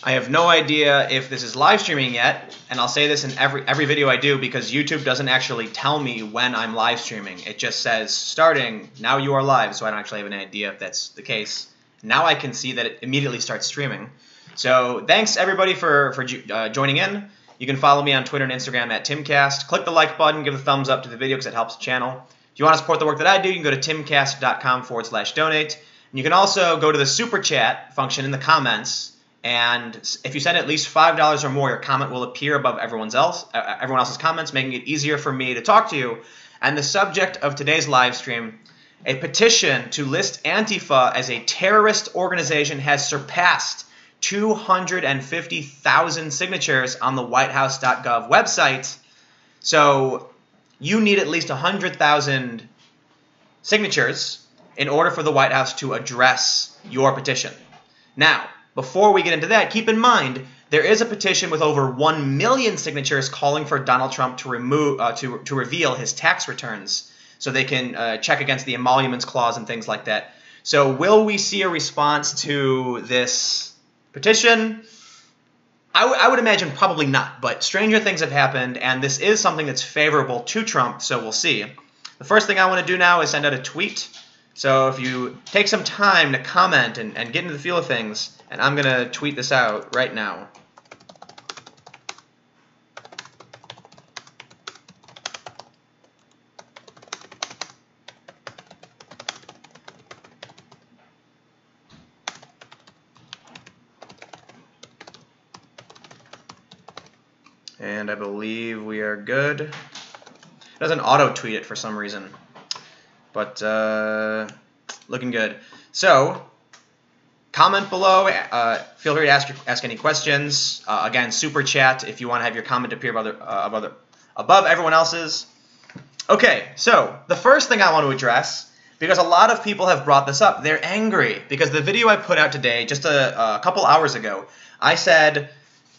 I have no idea if this is live streaming yet, and I'll say this in every video I do because YouTube doesn't actually tell me when I'm live streaming. It just says starting, now you are live, so I don't actually have any idea if that's the case. Now I can see that it immediately starts streaming. So thanks everybody for joining in. You can follow me on Twitter and Instagram at Timcast. Click the like button, give a thumbs up to the video because it helps the channel. If you want to support the work that I do, you can go to timcast.com/donate. And you can also go to the super chat function in the comments. And if you send at least $5 or more, your comment will appear above everyone else's comments, making it easier for me to talk to you. And the subject of today's live stream, a petition to list Antifa as a terrorist organization has surpassed 250,000 signatures on the whitehouse.gov website. So you need at least 100,000 signatures in order for the White House to address your petition. Now, before we get into that, keep in mind there is a petition with over 1 million signatures calling for Donald Trump to reveal his tax returns so they can check against the emoluments clause and things like that. So will we see a response to this petition? I would imagine probably not, but stranger things have happened, and this is something that's favorable to Trump, so we'll see. The first thing I want to do now is send out a tweet. So if you take some time to comment and get into the feel of things, and I'm going to tweet this out right now. And I believe we are good. It doesn't auto-tweet it for some reason. But looking good. So comment below. Feel free to ask any questions. Again, super chat if you want to have your comment appear above everyone else's. Okay, so the first thing I want to address, because a lot of people have brought this up, they're angry because the video I put out today, just a couple hours ago, I said,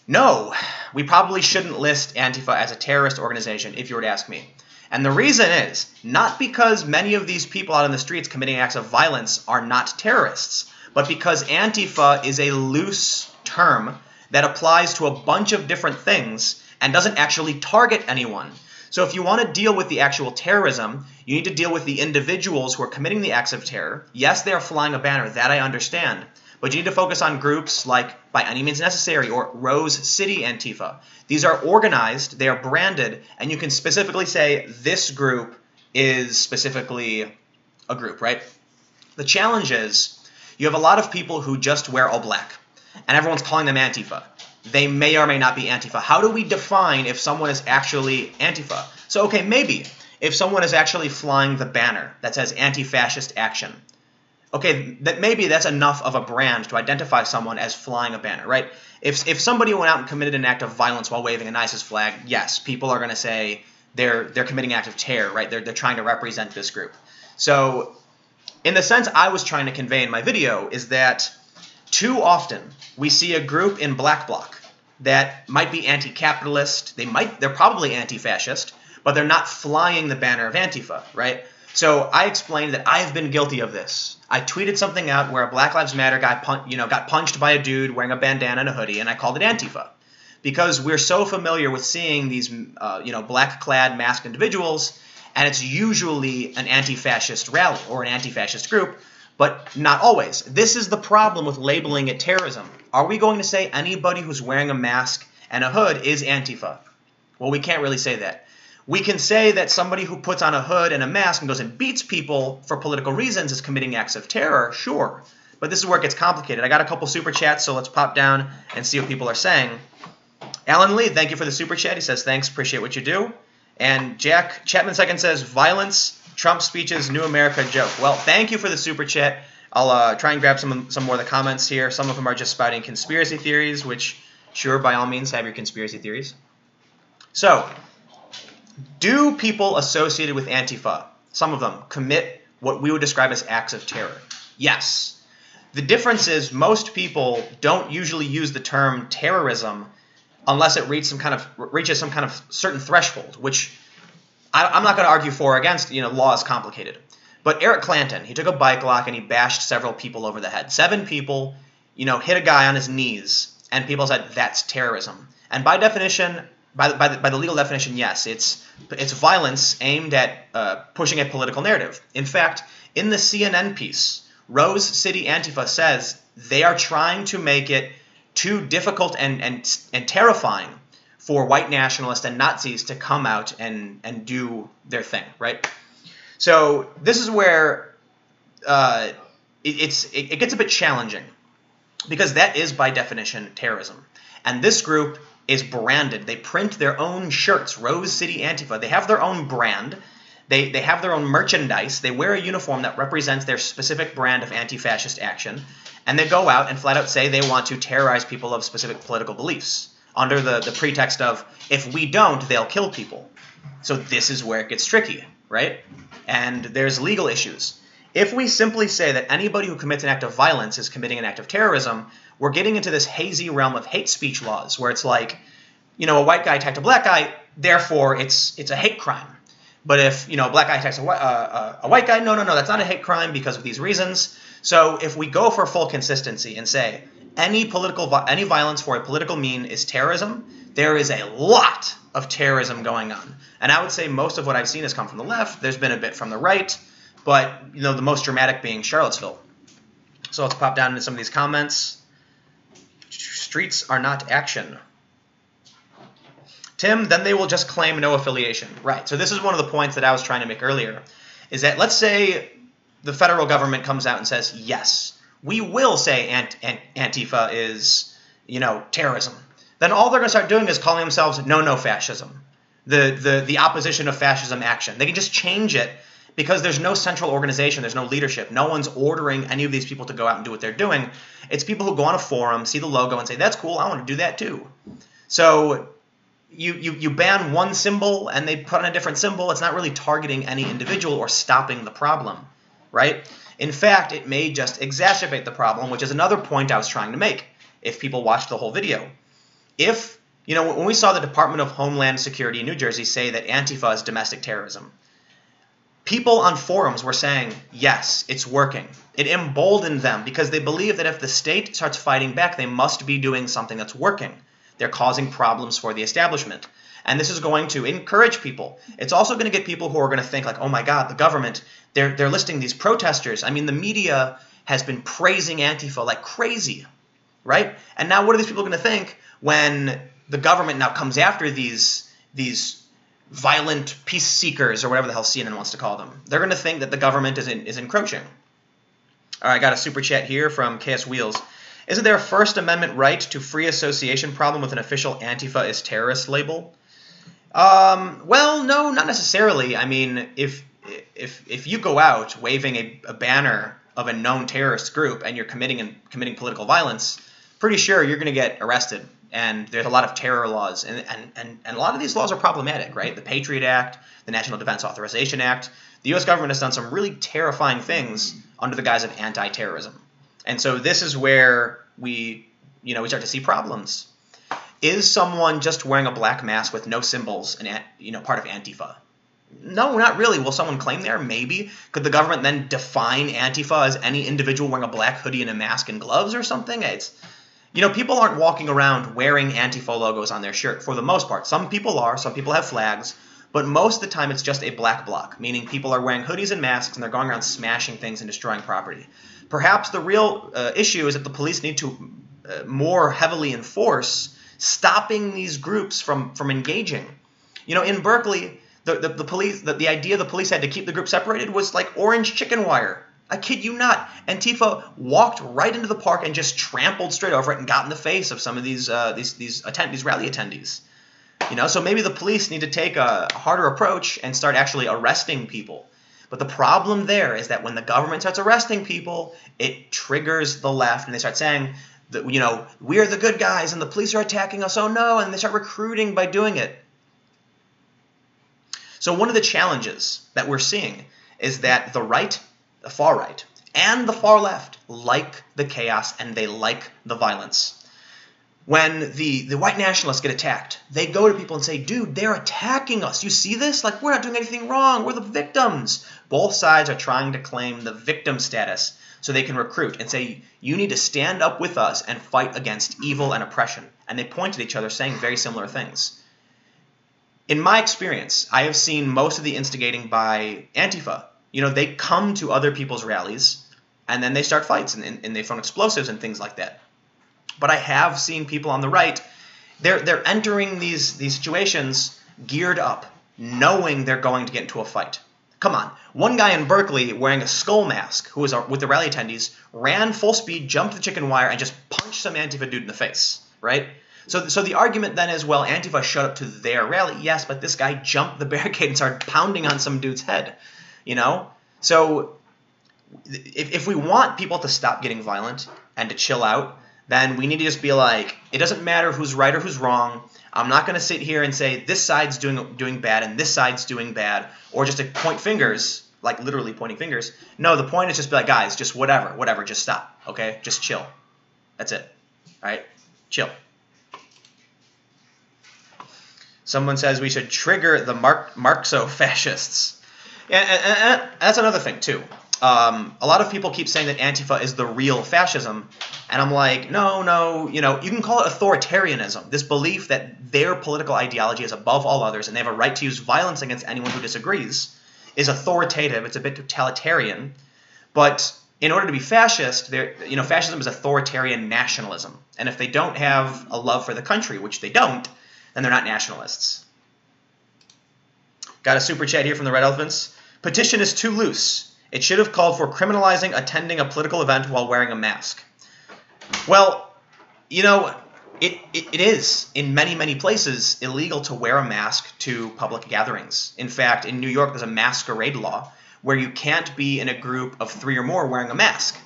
no, we probably shouldn't list Antifa as a terrorist organization, if you were to ask me. And the reason is, not because many of these people out in the streets committing acts of violence are not terrorists, but because Antifa is a loose term that applies to a bunch of different things and doesn't actually target anyone. So if you want to deal with the actual terrorism, you need to deal with the individuals who are committing the acts of terror. Yes, they are flying a banner, that I understand. But you need to focus on groups like By Any Means Necessary or Rose City Antifa. These are organized, they are branded, and you can specifically say this group is specifically a group, right? The challenge is you have a lot of people who just wear all black, and everyone's calling them Antifa. They may or may not be Antifa. How do we define if someone is actually Antifa? So, okay, maybe if someone is actually flying the banner that says anti-fascist action, okay, maybe that's enough of a brand to identify someone as flying a banner, right? If somebody went out and committed an act of violence while waving an ISIS flag, yes, people are going to say they're committing an act of terror, right? They're trying to represent this group. So in the sense I was trying to convey in my video is that too often we see a group in black bloc that might be anti-capitalist, they're probably anti-fascist, but they're not flying the banner of Antifa, right? So I explained that I have been guilty of this. I tweeted something out where a Black Lives Matter guy got punched by a dude wearing a bandana and a hoodie, and I called it Antifa. Because we're so familiar with seeing these black-clad masked individuals, and it's usually an anti-fascist rally or an anti-fascist group, but not always. This is the problem with labeling it terrorism. Are we going to say anybody who's wearing a mask and a hood is Antifa? Well, we can't really say that. We can say that somebody who puts on a hood and a mask and goes and beats people for political reasons is committing acts of terror, sure. But this is where it gets complicated. I got a couple super chats, so let's pop down and see what people are saying. Alan Lee, thank you for the super chat. He says, thanks, appreciate what you do. And Jack Chapman II says, violence, Trump speeches, New America joke. Well, thank you for the super chat. I'll try and grab some more of the comments here. Some of them are just spouting conspiracy theories, which, sure, by all means, have your conspiracy theories. So, do people associated with Antifa, some of them, commit what we would describe as acts of terror? Yes. The difference is most people don't usually use the term terrorism unless it reaches some kind of certain threshold, which I'm not going to argue for or against. Law is complicated. But Eric Clanton, he took a bike lock and he bashed several people over the head. 7 people, hit a guy on his knees and people said that's terrorism. And by definition, by the legal definition, yes, it's violence aimed at pushing a political narrative. In fact, in the CNN piece, Rose City Antifa says they are trying to make it too difficult and terrifying for white nationalists and Nazis to come out and do their thing, right? So this is where it gets a bit challenging, because that is by definition terrorism. And this group is branded. They print their own shirts, Rose City Antifa. They have their own brand. They have their own merchandise. They wear a uniform that represents their specific brand of anti-fascist action. And they go out and flat out say they want to terrorize people of specific political beliefs under the pretext of, if we don't, they'll kill people. So this is where it gets tricky, right? And there's legal issues. If we simply say that anybody who commits an act of violence is committing an act of terrorism, we're getting into this hazy realm of hate speech laws where it's like, a white guy attacked a black guy, therefore it's a hate crime. But if, a black guy attacks a white guy, no, that's not a hate crime because of these reasons. So if we go for full consistency and say any violence for a political mean is terrorism, there is a lot of terrorism going on. And I would say most of what I've seen has come from the left. There's been a bit from the right, but the most dramatic being Charlottesville. So let's pop down into some of these comments. Streets are not action. Tim, then they will just claim no affiliation. Right. So this is one of the points that I was trying to make earlier, is that let's say the federal government comes out and says, yes, we will say Antifa is, terrorism. Then all they're going to start doing is calling themselves no fascism, the opposition of fascism action. They can just change it because there's no central organization, there's no leadership. No one's ordering any of these people to go out and do what they're doing. It's people who go on a forum, see the logo, and say, that's cool, I want to do that too. So you ban one symbol and they put on a different symbol. It's not really targeting any individual or stopping the problem, right? In fact, it may just exacerbate the problem, which is another point I was trying to make if people watched the whole video. If, when we saw the Department of Homeland Security in New Jersey say that Antifa is domestic terrorism, people on forums were saying, yes, it's working. It emboldened them because they believe that if the state starts fighting back, they must be doing something that's working. They're causing problems for the establishment. And this is going to encourage people. It's also going to get people who are going to think like, oh my God, the government, they're listing these protesters. I mean, the media has been praising Antifa like crazy, right? And now what are these people going to think when the government now comes after these violent peace seekers, or whatever the hell CNN wants to call them? They're going to think that the government is encroaching. All right, I got a super chat here from KS Wheels. Isn't there a First Amendment right to free association problem with an official Antifa is terrorist label? Well, no, not necessarily. I mean, if you go out waving a banner of a known terrorist group and you're committing political violence, pretty sure you're going to get arrested. And there's a lot of terror laws, and a lot of these laws are problematic, right? The Patriot Act, the National Defense Authorization Act. The U.S. government has done some really terrifying things under the guise of anti-terrorism. And so this is where we start to see problems. Is someone just wearing a black mask with no symbols part of Antifa? No, not really. Will someone claim they are? Maybe. Could the government then define Antifa as any individual wearing a black hoodie and a mask and gloves or something? People aren't walking around wearing Antifa logos on their shirt for the most part. Some people are. Some people have flags. But most of the time it's just a black bloc, meaning people are wearing hoodies and masks and they're going around smashing things and destroying property. Perhaps the real issue is that the police need to more heavily enforce stopping these groups from engaging. In Berkeley, the police, the idea the police had to keep the group separated was like orange chicken wire. I kid you not. Antifa walked right into the park and just trampled straight over it and got in the face of some of these rally attendees. So maybe the police need to take a harder approach and start actually arresting people. But the problem there is that when the government starts arresting people, it triggers the left, and they start saying that, we're the good guys and the police are attacking us, oh no, and they start recruiting by doing it. So one of the challenges that we're seeing is that the right, the far right, and the far left like the chaos and they like the violence. when the white nationalists get attacked, they go to people and say, dude, they're attacking us. You see this? Like, we're not doing anything wrong. We're the victims. Both sides are trying to claim the victim status so they can recruit and say, you need to stand up with us and fight against evil and oppression. And they point at each other saying very similar things. In my experience, I have seen most of the instigating by Antifa. You know, they come to other people's rallies and then they start fights and they throw explosives and things like that. But I have seen people on the right, they're entering these situations geared up, knowing they're going to get into a fight. Come on. One guy in Berkeley wearing a skull mask, who was with the rally attendees, ran full speed, jumped the chicken wire, and just punched some Antifa dude in the face, right? So the argument then is, well, Antifa showed up to their rally. Yes, but this guy jumped the barricade and started pounding on some dude's head, you know? So if we want people to stop getting violent and to chill out, then we need to just be like, it doesn't matter who's right or who's wrong. I'm not going to sit here and say this side's doing bad and this side's doing bad, or just to point fingers, like literally pointing fingers. No, the point is just be like, guys, just whatever, just stop, okay? Just chill. That's it, all right? Chill. Someone says we should trigger the Marxo-fascists. And that's another thing, too. A lot of people keep saying that Antifa is the real fascism, and I'm like, no, you know, you can call it authoritarianism, this belief that their political ideology is above all others and they have a right to use violence against anyone who disagrees, is authoritative. It's a bit totalitarian, but in order to be fascist, fascism is authoritarian nationalism, and if they don't have a love for the country, which they don't, then they're not nationalists. Got a super chat here from the Red Elephants. Petition is too loose. It should have called for criminalizing attending a political event while wearing a mask. Well, you know, it is, in many, many places, illegal to wear a mask to public gatherings. In fact, in New York, there's a masquerade law where you can't be in a group of 3 or more wearing a mask.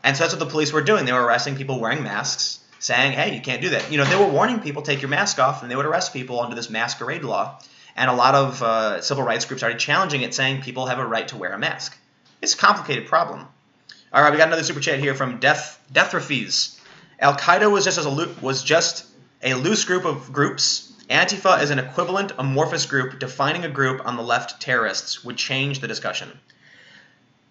And so that's what the police were doing. They were arresting people wearing masks, saying, hey, you can't do that. You know, they were warning people, take your mask off, and they would arrest people under this masquerade law. And a lot of civil rights groups started challenging it, saying people have a right to wear a mask. It's a complicated problem. All right, we got another super chat here from Death Rafiz. Al-Qaeda was just a loose group of groups. Antifa is an equivalent amorphous group. Defining a group on the left terrorists would change the discussion.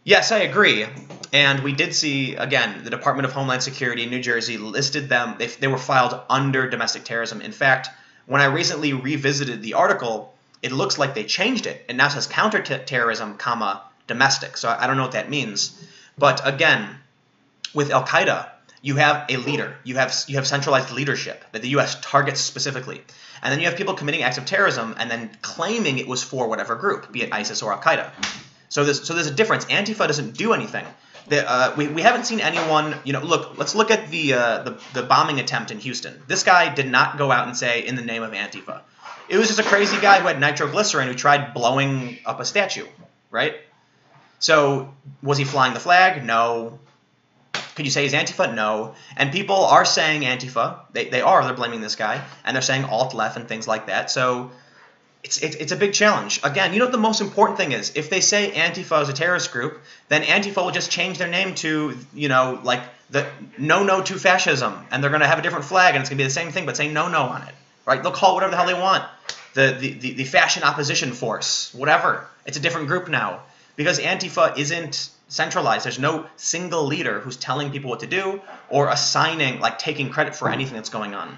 Yes, I agree. And we did see, again, the Department of Homeland Security in New Jersey listed them. They were filed under domestic terrorism. In fact, when I recently revisited the article, it looks like they changed it. It now says counterterrorism, domestic. So I don't know what that means. But again, with Al-Qaeda, you have a leader. You have centralized leadership that the U.S. targets specifically. And then you have people committing acts of terrorism and then claiming it was for whatever group, be it ISIS or Al-Qaeda. So there's a difference. Antifa doesn't do anything. We haven't seen anyone, you know, let's look at the bombing attempt in Houston. This guy did not go out and say, in the name of Antifa. It was just a crazy guy who had nitroglycerin who tried blowing up a statue, right? So was he flying the flag? No. Could you say he's Antifa? No. And people are saying Antifa. They're blaming this guy. And they're saying alt-left and things like that. So it's a big challenge. Again, you know what the most important thing is? If they say Antifa is a terrorist group, then Antifa will just change their name to, you know, like the no to fascism. And they're going to have a different flag, and it's going to be the same thing, but saying no on it. Right? They'll call it whatever the hell they want. The fashion opposition force, whatever. It's a different group now. Because Antifa isn't centralized. There's no single leader who's telling people what to do or assigning, like taking credit for anything that's going on.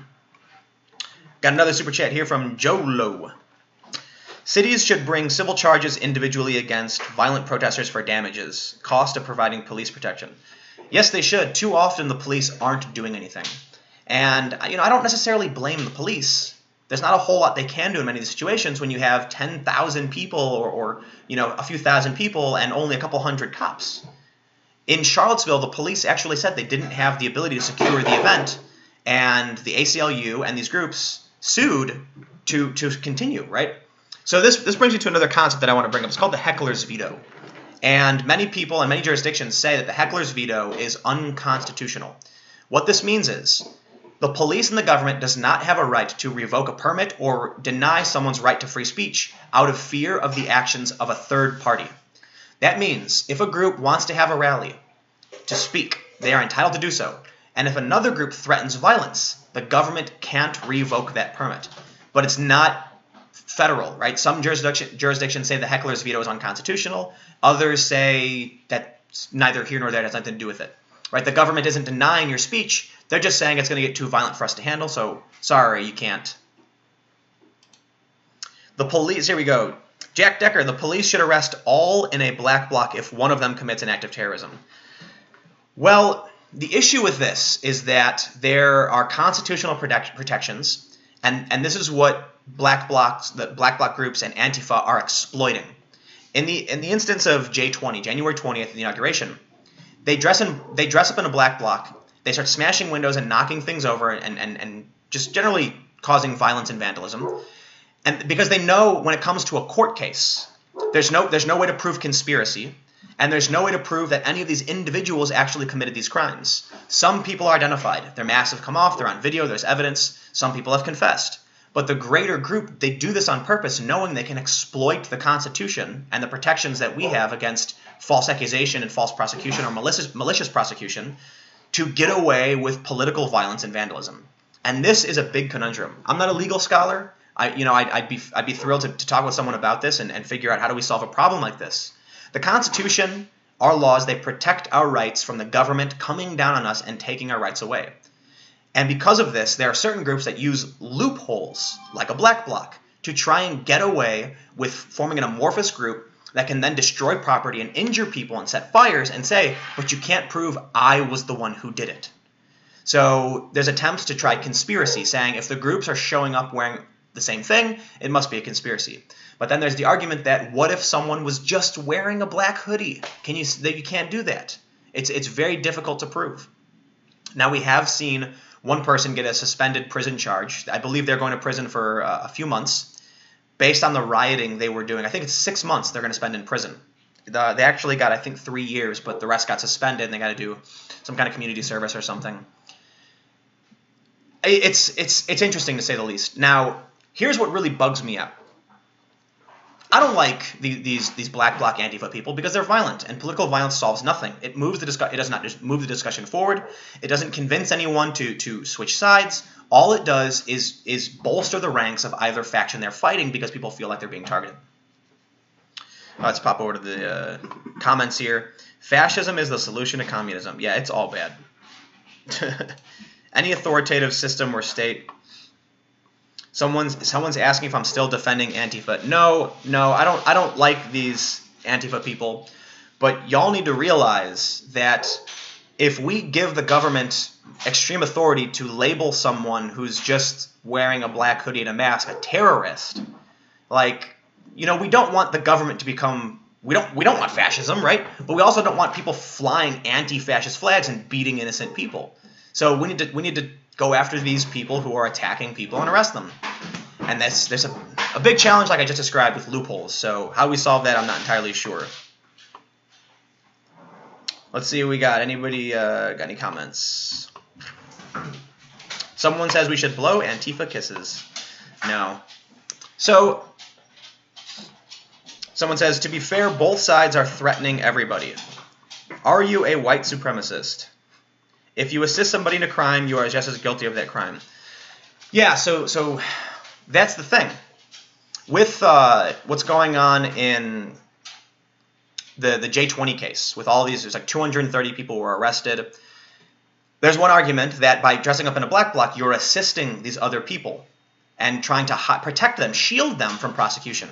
Got another super chat here from Joe Lowe. Cities should bring civil charges individually against violent protesters for damages, cost of providing police protection. Yes, they should. Too often the police aren't doing anything. And, you know, I don't necessarily blame the police. There's not a whole lot they can do in many of these situations when you have 10,000 people or you know, a few thousand people and only a couple hundred cops. In Charlottesville, the police actually said they didn't have the ability to secure the event, and the ACLU and these groups sued to continue, right? So this brings me to another concept that I want to bring up. It's called the heckler's veto. And many people in many jurisdictions say that the heckler's veto is unconstitutional. What this means is the police and the government does not have a right to revoke a permit or deny someone's right to free speech out of fear of the actions of a third party. That means if a group wants to have a rally to speak, they are entitled to do so. And if another group threatens violence, the government can't revoke that permit. But it's not federal, right? Some jurisdictions say the heckler's veto is unconstitutional. Others say that's neither here nor there, it has nothing to do with it, right? The government isn't denying your speech. They're just saying it's going to get too violent for us to handle, so sorry, you can't. The police, here we go. Jack Decker, the police should arrest all in a black bloc if one of them commits an act of terrorism. Well, the issue with this is that there are constitutional protections, and this is what the black bloc groups and Antifa are exploiting. In the instance of J20, January 20th, the inauguration, they dress up in a black bloc. They start smashing windows and knocking things over and just generally causing violence and vandalism. And because they know when it comes to a court case, there's no way to prove conspiracy, and there's no way to prove that any of these individuals actually committed these crimes. Some people are identified. Their masks have come off. They're on video. There's evidence. Some people have confessed. But the greater group, they do this on purpose, knowing they can exploit the Constitution and the protections that we have against false accusation and false prosecution or malicious prosecution to get away with political violence and vandalism. And this is a big conundrum. I'm not a legal scholar. I'd be thrilled to talk with someone about this and figure out how do we solve a problem like this. The Constitution, our laws, they protect our rights from the government coming down on us and taking our rights away. And because of this, there are certain groups that use loopholes, like a black bloc, to try and get away with forming an amorphous group that can then destroy property and injure people and set fires and say, but you can't prove I was the one who did it. So there's attempts to try conspiracy, saying if the groups are showing up wearing the same thing, it must be a conspiracy. But then there's the argument that what if someone was just wearing a black hoodie? You can't do that. It's very difficult to prove. Now we have seen one person get a suspended prison charge. I believe they're going to prison for a few months based on the rioting they were doing. I think it's 6 months they're going to spend in prison. They actually got, I think, 3 years, but the rest got suspended and they got to do some kind of community service or something. It's interesting to say the least. Now, here's what really bugs me out. I don't like these black bloc Antifa people because they're violent, and political violence solves nothing. It does not just move the discussion forward. It doesn't convince anyone to switch sides. All it does is bolster the ranks of either faction they're fighting because people feel like they're being targeted. Let's pop over to the comments here. Fascism is the solution to communism. Yeah, it's all bad. Any authoritative system or state. Someone's asking if I'm still defending Antifa. No, I don't like these Antifa people, but y'all need to realize that if we give the government extreme authority to label someone who's just wearing a black hoodie and a mask a terrorist, we don't want the government to become we don't want fascism, right? But we also don't want people flying anti-fascist flags and beating innocent people. So we need to go after these people who are attacking people and arrest them. And there's a big challenge like I just described with loopholes. So how we solve that, I'm not entirely sure. Let's see what we got. Anybody got any comments? Someone says we should blow Antifa kisses. No. So someone says, to be fair, both sides are threatening everybody. Are you a white supremacist? If you assist somebody in a crime, you are just as guilty of that crime. Yeah, so that's the thing. With what's going on in the J20 case, with all these, there's like 230 people were arrested. There's one argument that by dressing up in a black bloc, you're assisting these other people and trying to protect them, shield them from prosecution.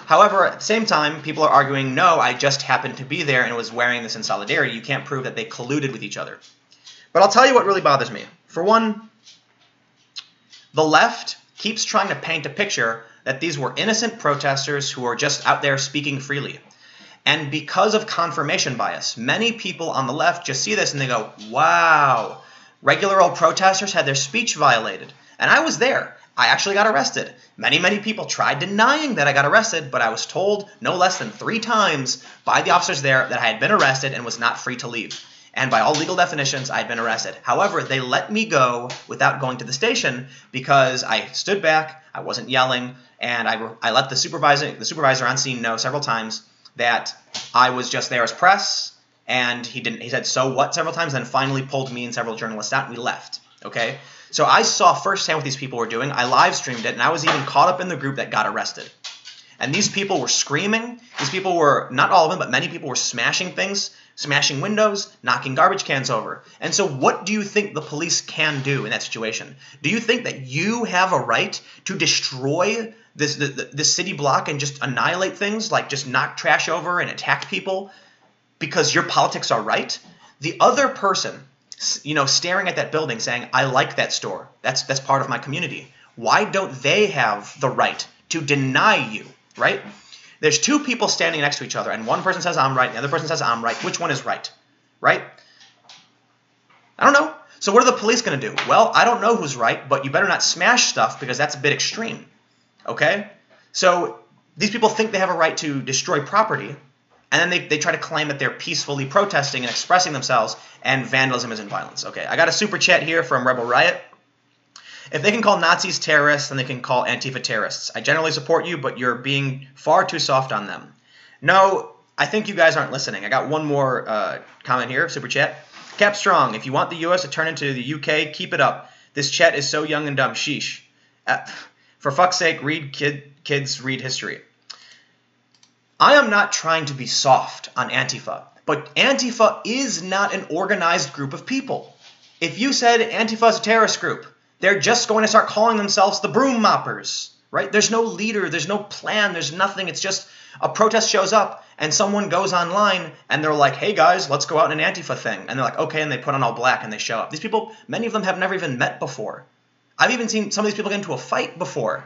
However, at the same time, people are arguing, no, I just happened to be there and was wearing this in solidarity. You can't prove that they colluded with each other. But I'll tell you what really bothers me. For one, the left keeps trying to paint a picture that these were innocent protesters who are just out there speaking freely. And because of confirmation bias, many people on the left just see this and they go, wow, regular old protesters had their speech violated. And I was there. I actually got arrested. Many people tried denying that I got arrested, but I was told no less than 3 times by the officers there that I had been arrested and was not free to leave. And by all legal definitions, I had been arrested. However, they let me go without going to the station because I stood back, I wasn't yelling, and I let the supervisor on scene know several times that I was just there as press, and he said, so what, several times, and then finally pulled me and several journalists out, and we left, okay? So I saw firsthand what these people were doing. I live streamed it, and I was even caught up in the group that got arrested. And these people were screaming. These people were, not all of them, but many people were smashing things, smashing windows, knocking garbage cans over. And so what do you think the police can do in that situation? Do you think that you have a right to destroy this city block and just annihilate things, like just knock trash over and attack people because your politics are right? The other person, staring at that building saying, I like that store. That's part of my community. Why don't they have the right to deny you, right? There's two people standing next to each other, and one person says, I'm right, and the other person says, I'm right. Which one is right? Right? I don't know. So what are the police going to do? Well, I don't know who's right, but you better not smash stuff because that's a bit extreme. Okay? So these people think they have a right to destroy property, and then they try to claim that they're peacefully protesting and expressing themselves, and vandalism isn't violence. Okay, I got a super chat here from Rebel Riot. If they can call Nazis terrorists, then they can call Antifa terrorists. I generally support you, but you're being far too soft on them. No, I think you guys aren't listening. I got one more comment here, super chat. Cap Strong, if you want the U.S. to turn into the UK, keep it up. This chat is so young and dumb. Sheesh. For fuck's sake, read kids read history. I am not trying to be soft on Antifa, but Antifa is not an organized group of people. If you said Antifa is a terrorist group, they're just going to start calling themselves the broom moppers, right? There's no leader, there's no plan, there's nothing. It's just a protest shows up and someone goes online and they're like, hey guys, let's go out in an Antifa thing. And they're like, okay, and they put on all black and they show up. These people, many of them have never even met before. I've even seen some of these people get into a fight before,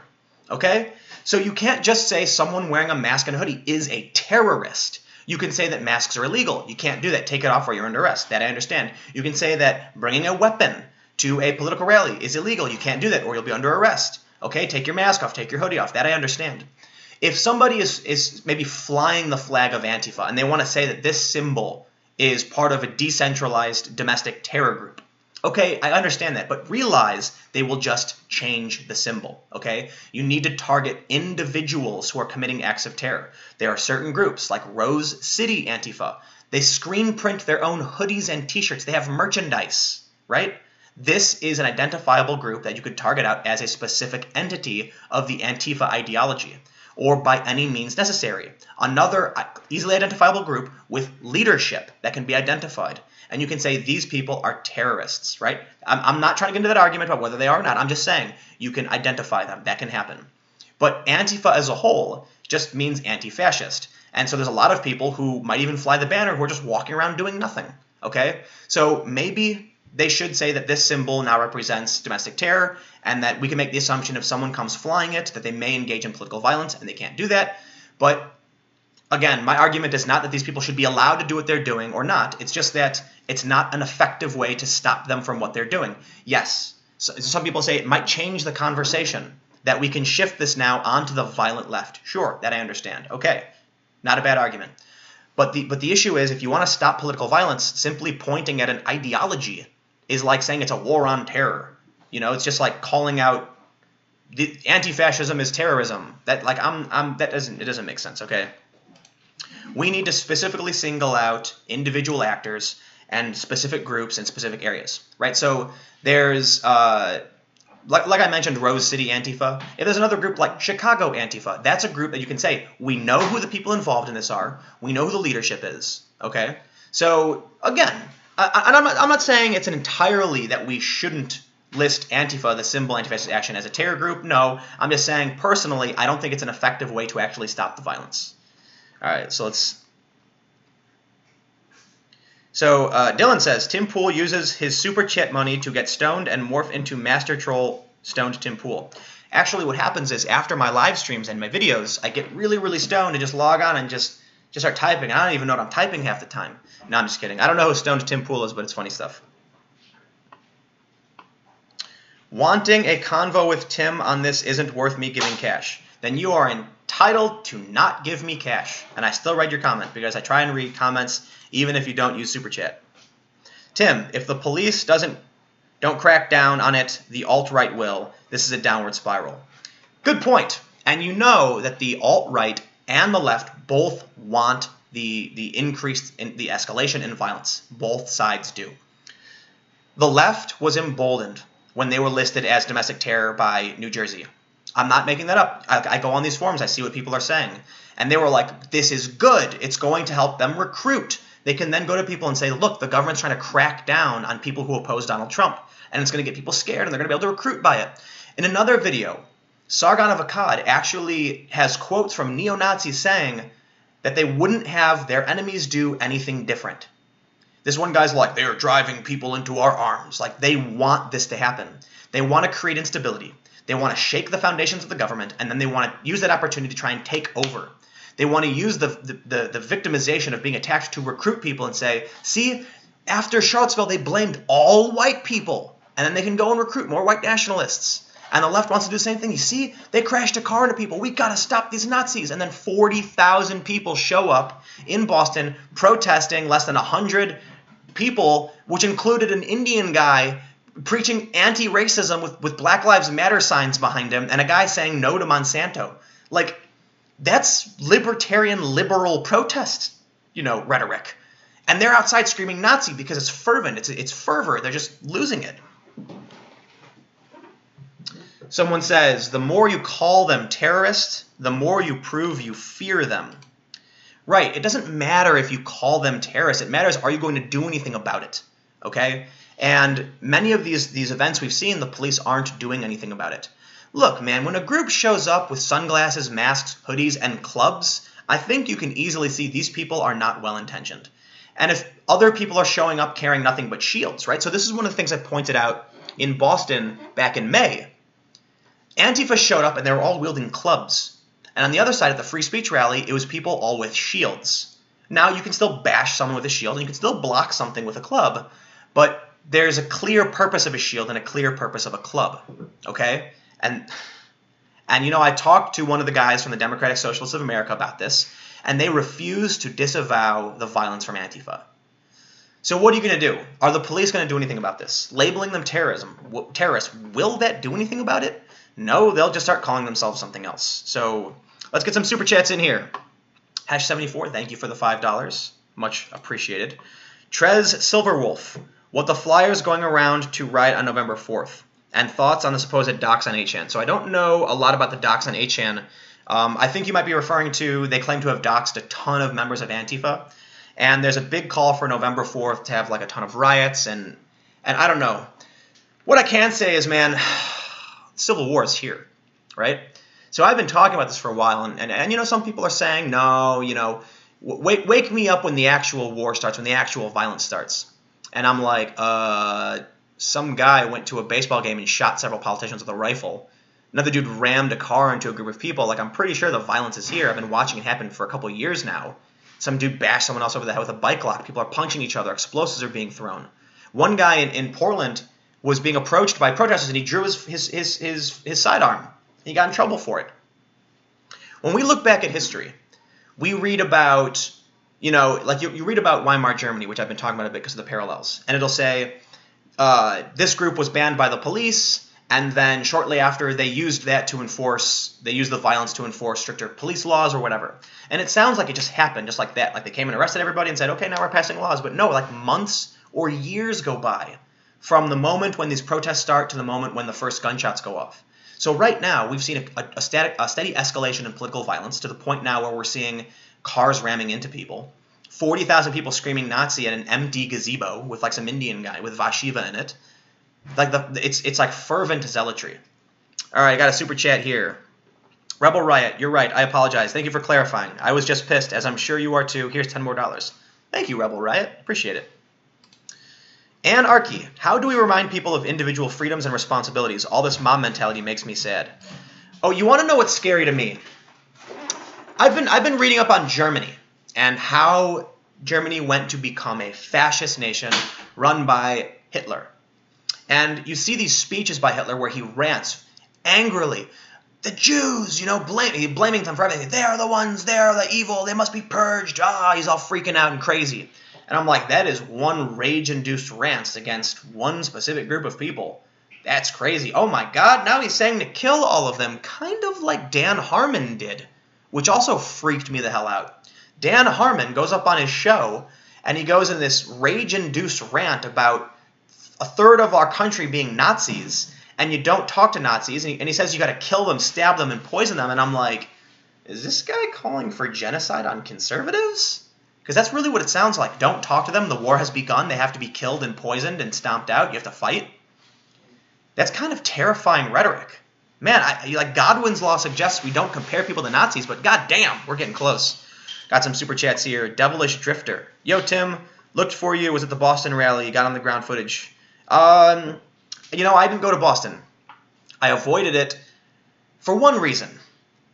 okay? So you can't just say someone wearing a mask and a hoodie is a terrorist. You can say that masks are illegal. You can't do that. Take it off or you're under arrest. That I understand. You can say that bringing a weapon to a political rally is illegal. You can't do that or you'll be under arrest. Okay, take your mask off, take your hoodie off. That I understand. If somebody is maybe flying the flag of Antifa and they want to say that this symbol is part of a decentralized domestic terror group, okay, I understand that, but realize they will just change the symbol, okay? You need to target individuals who are committing acts of terror. There are certain groups like Rose City Antifa. They screen print their own hoodies and t-shirts. They have merchandise, right? This is an identifiable group that you could target out as a specific entity of the Antifa ideology, or by any means necessary. Another easily identifiable group with leadership that can be identified. And you can say these people are terrorists, right? I'm not trying to get into that argument about whether they are or not. I'm just saying you can identify them. That can happen. But Antifa as a whole just means anti-fascist. And so there's a lot of people who might even fly the banner who are just walking around doing nothing, okay? So maybe they should say that this symbol now represents domestic terror and that we can make the assumption if someone comes flying it that they may engage in political violence, and they can't do that. But again, my argument is not that these people should be allowed to do what they're doing or not. It's just that it's not an effective way to stop them from what they're doing. Yes, so some people say it might change the conversation, that we can shift this now onto the violent left. Sure, that I understand. Okay, not a bad argument. But the issue is, if you want to stop political violence, simply pointing at an ideology is like saying it's a war on terror. You know, it's just like calling out anti-fascism is terrorism. That it doesn't make sense. Okay. We need to specifically single out individual actors and specific groups in specific areas, right? So there's, like I mentioned, Rose City Antifa. If there's another group like Chicago Antifa, that's a group that you can say, we know who the people involved in this are. We know who the leadership is, okay? So, again, I'm not saying it's entirely that we shouldn't list Antifa, the symbol anti-fascist action, as a terror group. No, I'm just saying, personally, I don't think it's an effective way to actually stop the violence. All right, so let's... So Dylan says, Tim Pool uses his super chat money to get stoned and morph into Master Troll stoned Tim Pool. Actually, what happens is after my live streams and my videos, I get really, really stoned and just log on and just start typing. I don't even know what I'm typing half the time. No, I'm just kidding. I don't know who stoned Tim Pool is, but it's funny stuff. Wanting a convo with Tim on this isn't worth me giving cash. Then you are entitled to not give me cash. And I still read your comment because I try and read comments even if you don't use Super Chat. Tim, if the police don't crack down on it, the alt-right will. This is a downward spiral. Good point. And you know that the alt-right and the left both want the increase in the escalation in violence. Both sides do. The left was emboldened when they were listed as domestic terror by New Jersey. I'm not making that up. I go on these forums, I see what people are saying. And they were like, this is good. It's going to help them recruit. They can then go to people and say, look, the government's trying to crack down on people who oppose Donald Trump. And it's going to get people scared, and they're going to be able to recruit by it. In another video, Sargon of Akkad actually has quotes from neo-Nazis saying that they wouldn't have their enemies do anything different. This one guy's like, they're driving people into our arms. Like, they want this to happen. They want to create instability. They want to shake the foundations of the government, and then they want to use that opportunity to try and take over. They want to use the victimization of being attacked to recruit people and say, see, after Charlottesville, they blamed all white people, and then they can go and recruit more white nationalists. And the left wants to do the same thing. You see, they crashed a car into people. We got to stop these Nazis. And then 40,000 people show up in Boston protesting, less than 100 people, which included an Indian guy preaching anti-racism with Black Lives Matter signs behind him and a guy saying no to Monsanto. Like, that's libertarian, liberal protest, rhetoric. And they're outside screaming Nazi because it's fervent. It's fervor. They're just losing it. Someone says, the more you call them terrorists, the more you prove you fear them. Right. It doesn't matter if you call them terrorists. It matters, are you going to do anything about it? Okay? And many of these events we've seen, the police aren't doing anything about it. Look, man, when a group shows up with sunglasses, masks, hoodies, and clubs, I think you can easily see these people are not well-intentioned. And if other people are showing up carrying nothing but shields, right? So this is one of the things I pointed out in Boston back in May. Antifa showed up and they were all wielding clubs. And on the other side at the free speech rally, it was people all with shields. Now you can still bash someone with a shield and you can still block something with a club, but there's a clear purpose of a shield and a clear purpose of a club, okay? And I talked to one of the guys from the Democratic Socialists of America about this, and they refuse to disavow the violence from Antifa. So what are you going to do? Are the police going to do anything about this? Labeling them terrorists, will that do anything about it? No, they'll just start calling themselves something else. So let's get some super chats in here. #74, thank you for the $5. Much appreciated. Trez Silverwolf, what the flyers going around to riot on November 4th? And thoughts on the supposed docs on 8chan. So I don't know a lot about the docs on 8chan. I think you might be referring to, they claim to have doxed a ton of members of Antifa. And there's a big call for November 4th to have like a ton of riots. And I don't know. What I can say is, man, Civil War is here, right? So I've been talking about this for a while, and some people are saying, no, wake me up when the actual war starts, when the actual violence starts. And I'm like, some guy went to a baseball game and shot several politicians with a rifle. Another dude rammed a car into a group of people. Like, I'm pretty sure the violence is here. I've been watching it happen for a couple years now. Some dude bashed someone else over the head with a bike lock. People are punching each other. Explosives are being thrown. One guy in Portland was being approached by protesters, and he drew his sidearm. He got in trouble for it. When we look back at history, we read about, you read about Weimar Germany, which I've been talking about a bit because of the parallels. And it'll say, this group was banned by the police, and then shortly after they used the violence to enforce stricter police laws or whatever. And it sounds like it just happened just like that. Like they came and arrested everybody and said, okay, now we're passing laws. But no, like months or years go by from the moment when these protests start to the moment when the first gunshots go off. So right now, we've seen a steady escalation in political violence to the point now where we're seeing cars ramming into people, 40,000 people screaming Nazi at an empty gazebo with like some Indian guy with Vashiva in it. Like it's like fervent zealotry. All right, I got a super chat here. Rebel Riot, you're right. I apologize. Thank you for clarifying. I was just pissed, as I'm sure you are too. Here's $10 more. Thank you, Rebel Riot. Appreciate it. Anarchy. How do we remind people of individual freedoms and responsibilities? All this mob mentality makes me sad. Oh, you want to know what's scary to me? I've been reading up on Germany and how Germany went to become a fascist nation run by Hitler. And you see these speeches by Hitler where he rants angrily. The Jews, blaming them for everything. They are the ones, they are the evil, they must be purged. He's all freaking out and crazy. And I'm like, that is one rage-induced rant against one specific group of people. That's crazy. Oh my God, now he's saying to kill all of them, kind of like Dan Harmon did, which also freaked me the hell out. Dan Harmon goes up on his show, and he goes in this rage-induced rant about a third of our country being Nazis, and you don't talk to Nazis, and he says you got to kill them, stab them, and poison them, and I'm like, is this guy calling for genocide on conservatives? Because that's really what it sounds like. Don't talk to them. The war has begun. They have to be killed and poisoned and stomped out. You have to fight. That's kind of terrifying rhetoric. Man, like Godwin's law suggests we don't compare people to Nazis, but goddamn, we're getting close. Got some super chats here. Devilish Drifter. Yo, Tim, looked for you. Was at the Boston rally. You got on the ground footage. I didn't go to Boston. I avoided it for one reason.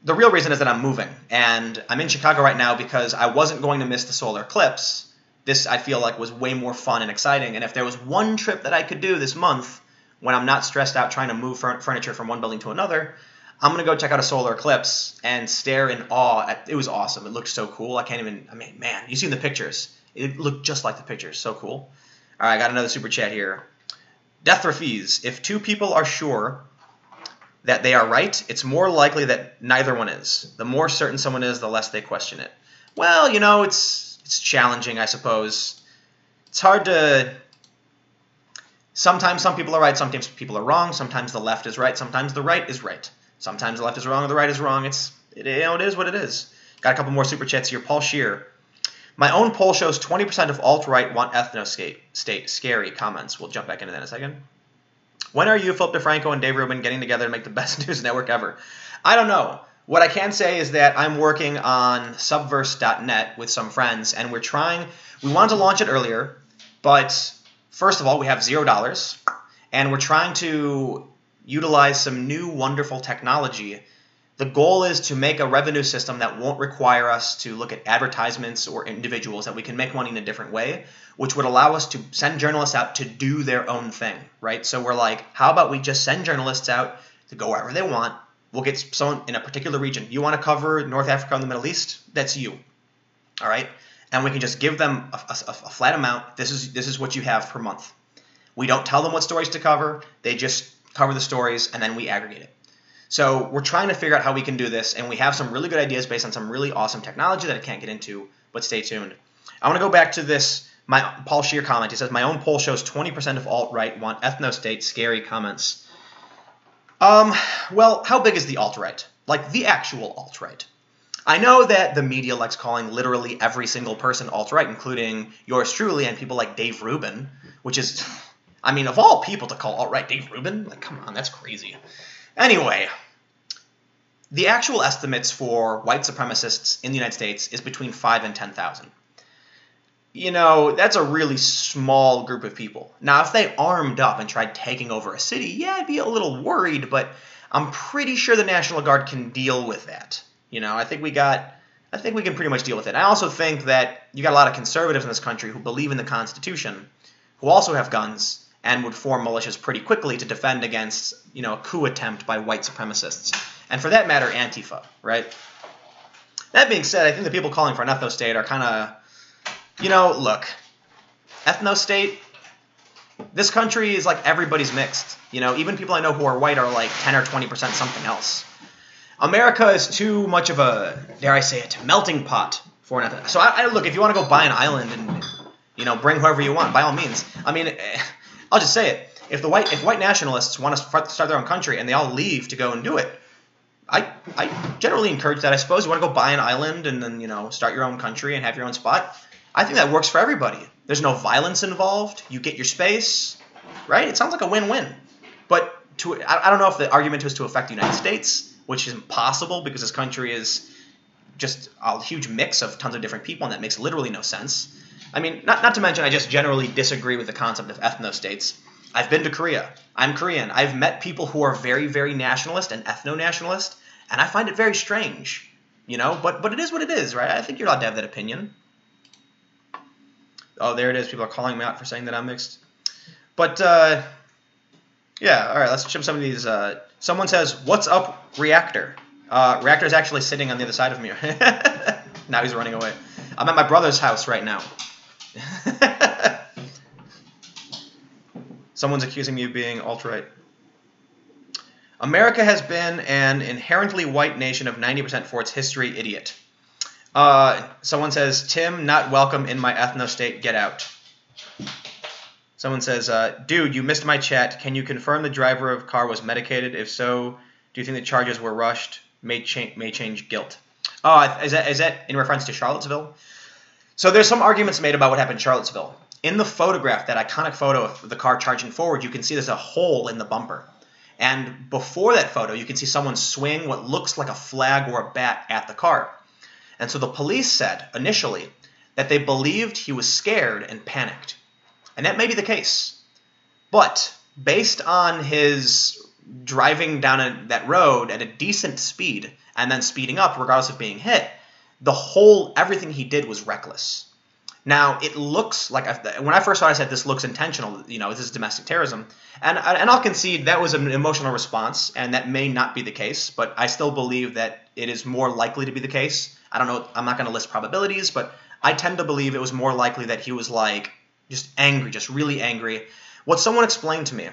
The real reason is that I'm moving, and I'm in Chicago right now because I wasn't going to miss the solar eclipse. This, I feel like, was way more fun and exciting, and if there was one trip that I could do this month when I'm not stressed out trying to move furniture from one building to another, I'm going to go check out a solar eclipse and stare in awe. It was awesome. It looked so cool. Man, you seen the pictures. It looked just like the pictures. So cool. All right, I got another super chat here. Death Refies. If two people are sure that they are right, it's more likely that neither one is. The more certain someone is, the less they question it. Well, it's challenging, I suppose. It's hard to... Sometimes some people are right, sometimes people are wrong, sometimes the left is right, sometimes the right is right. Sometimes the left is wrong or the right is wrong. It is what it is. Got a couple more super chats here. Paul Shear. My own poll shows 20% of alt-right want ethno-state. Scary comments. We'll jump back into that in a second. When are you, Philip DeFranco, and Dave Rubin getting together to make the best news network ever? I don't know. What I can say is that I'm working on subverse.net with some friends, and we wanted to launch it earlier, but first of all, we have $0, and we're trying to utilize some new wonderful technology. The goal is to make a revenue system that won't require us to look at advertisements or individuals, that we can make money in a different way, which would allow us to send journalists out to do their own thing, right? So we're like, how about we just send journalists out to go wherever they want? We'll get someone in a particular region. You want to cover North Africa and the Middle East? That's you, all right? And we can just give them a flat amount. This is what you have per month. We don't tell them what stories to cover. They just cover the stories, and then we aggregate it. So we're trying to figure out how we can do this, and we have some really good ideas based on some really awesome technology that I can't get into, but stay tuned. I want to go back to this, my Paul Shear comment. He says, my own poll shows 20% of alt-right want ethno-state. Scary comments. Well, how big is the alt-right? Like the actual alt-right. I know that the media likes calling literally every single person alt-right, including yours truly and people like Dave Rubin, which is, of all people to call alt-right Dave Rubin, like, come on, that's crazy. Anyway, the actual estimates for white supremacists in the United States is between 5 and 10,000. That's a really small group of people. Now, if they armed up and tried taking over a city, yeah, I'd be a little worried, but I'm pretty sure the National Guard can deal with that. I think we can pretty much deal with it. I also think that you got a lot of conservatives in this country who believe in the Constitution, who also have guns, and would form militias pretty quickly to defend against, a coup attempt by white supremacists. And for that matter, Antifa, right? That being said, I think the people calling for an ethno-state are kind of, look, ethno-state, this country is like everybody's mixed. Even people I know who are white are like 10 or 20% something else. America is too much of a, dare I say it, melting pot for an ethno. So look, if you want to go buy an island and, bring whoever you want, by all means. I'll just say it. If white nationalists want to start their own country and they all leave to go and do it, I generally encourage that. I suppose you want to go buy an island and then, start your own country and have your own spot. I think that works for everybody. There's no violence involved. You get your space, right? It sounds like a win-win. But I don't know if the argument is to affect the United States, which is impossible because this country is just a huge mix of tons of different people, and that makes literally no sense. Not to mention, I just generally disagree with the concept of ethno-states. I've been to Korea. I'm Korean. I've met people who are very, very nationalist and ethno-nationalist, and I find it very strange, But it is what it is, right? I think you're allowed to have that opinion. Oh, there it is. People are calling me out for saying that I'm mixed. But, yeah, all right, let's chip some of these. Someone says, what's up, Reactor? Reactor's actually sitting on the other side of me. Now he's running away. I'm at my brother's house right now. Someone's accusing me of being alt-right. America has been an inherently white nation of 90% for its history, idiot. Someone says, Tim, not welcome in my ethno-state, get out. Someone says, dude, you missed my chat. Can you confirm the driver of car was medicated? If so, do you think the charges were rushed? May change guilt. Oh, is that in reference to Charlottesville? So there's some arguments made about what happened in Charlottesville. In the photograph, that iconic photo of the car charging forward, you can see there's a hole in the bumper. And before that photo, you can see someone swing what looks like a flag or a bat at the car. And so the police said, initially, that they believed he was scared and panicked. And that may be the case. But based on his driving down that road at a decent speed and then speeding up regardless of being hit, everything he did was reckless. Now, it looks like, when I first saw it, I said this looks intentional, this is domestic terrorism. And I'll concede that was an emotional response, and that may not be the case, but I still believe that it is more likely to be the case. I don't know, I'm not going to list probabilities, but I tend to believe it was more likely that he was like, just angry, just really angry. What someone explained to me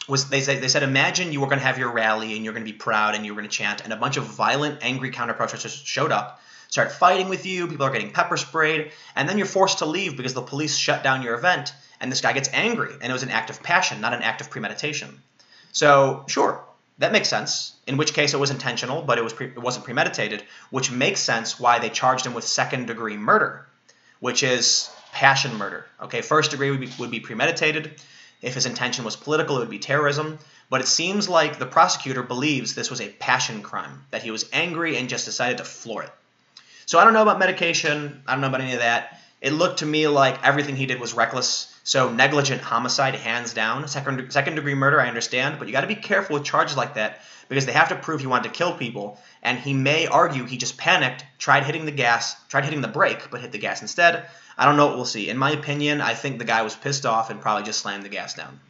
was they said, imagine you were going to have your rally, and you're going to be proud, and you were going to chant, and a bunch of violent, angry counter-protesters showed up, start fighting with you, people are getting pepper sprayed, and then you're forced to leave because the police shut down your event, and this guy gets angry, and it was an act of passion, not an act of premeditation. So, sure, that makes sense, in which case it was intentional, but it wasn't premeditated, which makes sense why they charged him with second-degree murder, which is passion murder. Okay, first degree would be premeditated. If his intention was political, it would be terrorism. But it seems like the prosecutor believes this was a passion crime, that he was angry and just decided to floor it. So I don't know about medication. I don't know about any of that. It looked to me like everything he did was reckless. So negligent homicide, hands down. Second-degree murder, I understand. But you got to be careful with charges like that because they have to prove he wanted to kill people. And he may argue he just panicked, tried hitting the brake, but hit the gas instead. I don't know what we'll see. In my opinion, I think the guy was pissed off and probably just slammed the gas down.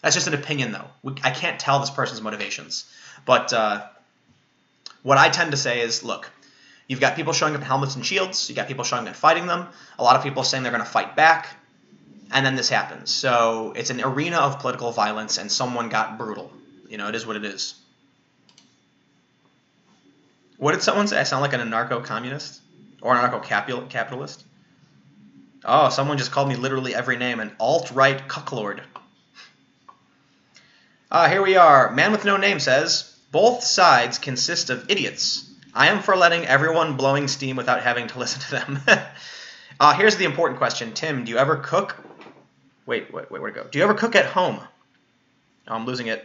That's just an opinion, though. I can't tell this person's motivations. But what I tend to say is, look, you've got people showing up in helmets and shields. You've got people showing up and fighting them. A lot of people saying they're going to fight back. And then this happens. So it's an arena of political violence, and someone got brutal. It is what it is. What did someone say? I sound like an anarcho-communist? Or an anarcho-capitalist? Oh, someone just called me literally every name, an alt-right cucklord. Here we are. Man with no name says, both sides consist of idiots. I am for letting everyone blowing steam without having to listen to them. Here's the important question. Tim, do you ever cook? Wait, where'd it go? Do you ever cook at home? Oh, I'm losing it.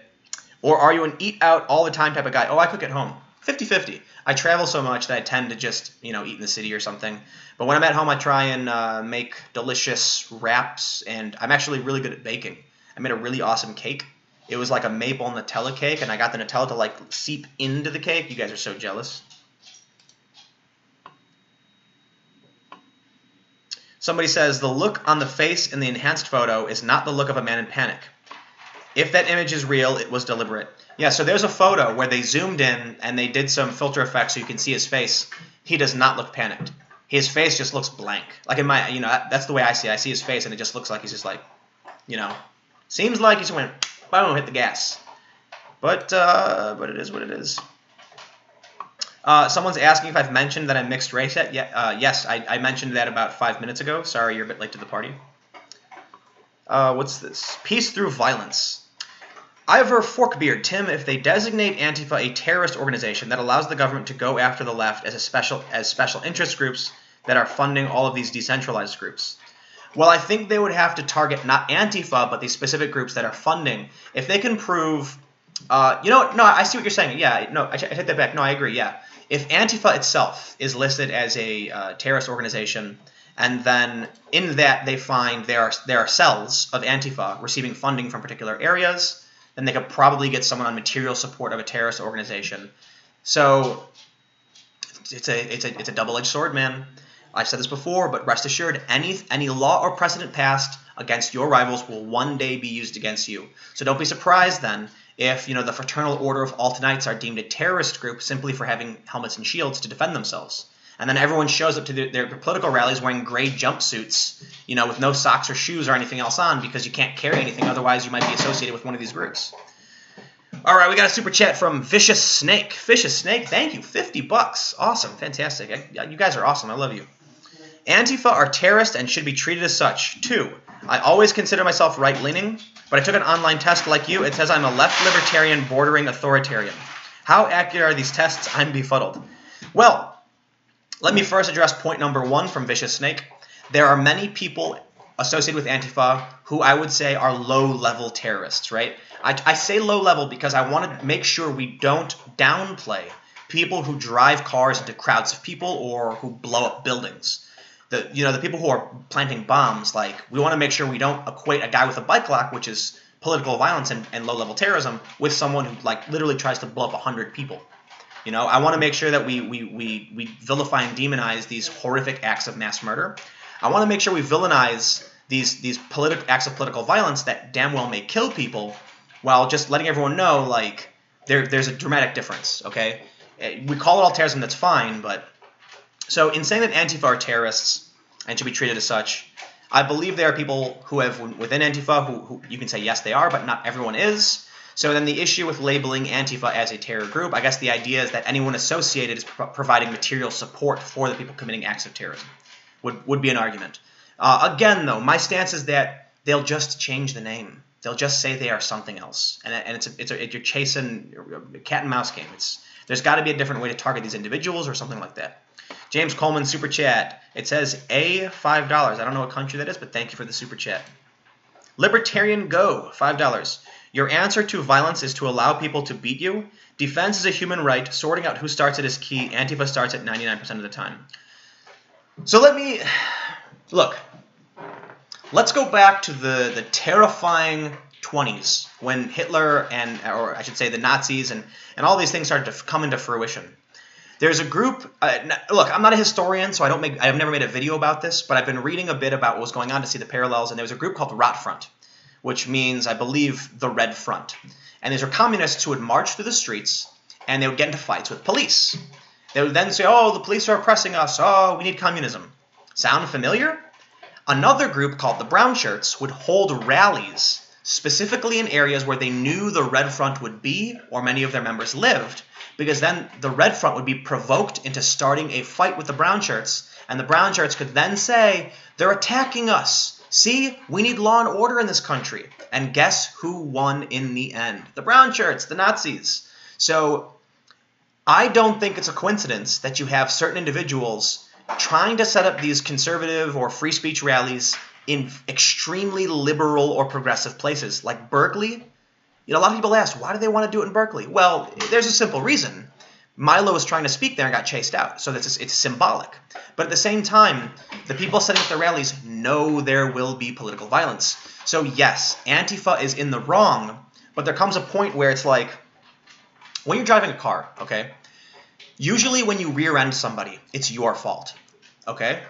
Or are you an eat-out all-the-time type of guy? Oh, I cook at home. 50-50. I travel so much that I tend to just, eat in the city or something. But when I'm at home, I try and make delicious wraps, and I'm actually really good at baking. I made a really awesome cake. It was like a maple Nutella cake, and I got the Nutella to, seep into the cake. You guys are so jealous. Somebody says, the look on the face in the enhanced photo is not the look of a man in panic. If that image is real, it was deliberate. Yeah, so there's a photo where they zoomed in and they did some filter effects so you can see his face. He does not look panicked. His face just looks blank. Like in my, that's the way I see it. I see his face and it just looks like he's just like, seems like he just went, boom, hit the gas. But it is what it is. Someone's asking if I've mentioned that I'm mixed race yet. Yes, I mentioned that about 5 minutes ago. Sorry, you're a bit late to the party. What's this? Peace through violence. Ivor Forkbeard, Tim, if they designate Antifa a terrorist organization, that allows the government to go after the left as special interest groups that are funding all of these decentralized groups. Well, I think they would have to target not Antifa, but these specific groups that are funding. If they can prove, no, I see what you're saying. Yeah, no, I take that back. No, I agree. Yeah, if Antifa itself is listed as a terrorist organization, and then in that they find there are cells of Antifa receiving funding from particular areas, then they could probably get someone on material support of a terrorist organization. So it's a double-edged sword, man. I've said this before, but rest assured, any law or precedent passed against your rivals will one day be used against you. So don't be surprised then if the Fraternal Order of Altanites are deemed a terrorist group simply for having helmets and shields to defend themselves. And then everyone shows up to their political rallies wearing gray jumpsuits, with no socks or shoes or anything else on because you can't carry anything. Otherwise, you might be associated with one of these groups. All right, we got a super chat from Vicious Snake. Vicious Snake, thank you. $50. Awesome. Fantastic. You guys are awesome. I love you. Antifa are terrorists and should be treated as such. 2. I always consider myself right-leaning, but I took an online test like you. It says I'm a left libertarian bordering authoritarian. How accurate are these tests? I'm befuddled. Well, let me first address point number 1 from Vicious Snake. There are many people associated with Antifa who I would say are low-level terrorists, right? I say low-level because I want to make sure we don't downplay people who drive cars into crowds of people or who blow up buildings. The people who are planting bombs, like, we want to make sure we don't equate a guy with a bike lock, which is political violence and low-level terrorism, with someone who, like, literally tries to blow up 100 people. You know, I want to make sure that we vilify and demonize these horrific acts of mass murder. I want to make sure we villainize these acts of political violence that damn well may kill people, while just letting everyone know, like, there's a dramatic difference, okay? We call it all terrorism, that's fine, but... So in saying that Antifa are terrorists and should be treated as such, I believe there are people who have, within Antifa, who you can say yes they are, but not everyone is. So then the issue with labeling Antifa as a terror group, I guess the idea is that anyone associated is providing material support for the people committing acts of terrorism, would be an argument. Again, though, my stance is that they'll just change the name. They'll just say they are something else, and you're chasing a cat and mouse game. There's got to be a different way to target these individuals or something like that. James Coleman, super chat. It says $5. I don't know what country that is, but thank you for the super chat. Libertarian Go, $5. Your answer to violence is to allow people to beat you. Defense is a human right. Sorting out who starts it is key. Antifa starts it 99% of the time. So look. Let's go back to the terrifying 20s when Hitler or I should say the Nazis and all these things started to come into fruition. There's a group. Look, I'm not a historian, so I've never made a video about this, but I've been reading a bit about what was going on to see the parallels. And there was a group called the Rot Front, which means, I believe, the Red Front. And these are communists who would march through the streets, and they would get into fights with police. They would then say, "Oh, the police are oppressing us. Oh, we need communism." Sound familiar? Another group called the Brown Shirts would hold rallies, specifically in areas where they knew the Red Front would be, or many of their members lived, because then the Red Front would be provoked into starting a fight with the Brown Shirts, and the Brown Shirts could then say, "They're attacking us. See, we need law and order in this country." And guess who won in the end? The Brown Shirts, the Nazis. So I don't think it's a coincidence that you have certain individuals trying to set up these conservative or free speech rallies in extremely liberal or progressive places like Berkeley. You know, a lot of people ask, why do they want to do it in Berkeley? Well, there's a simple reason. Milo was trying to speak there and got chased out, so it's symbolic. But at the same time, the people setting up the rallies know there will be political violence. So yes, Antifa is in the wrong, but there comes a point where it's like, when you're driving a car, okay, usually when you rear end somebody, it's your fault, okay?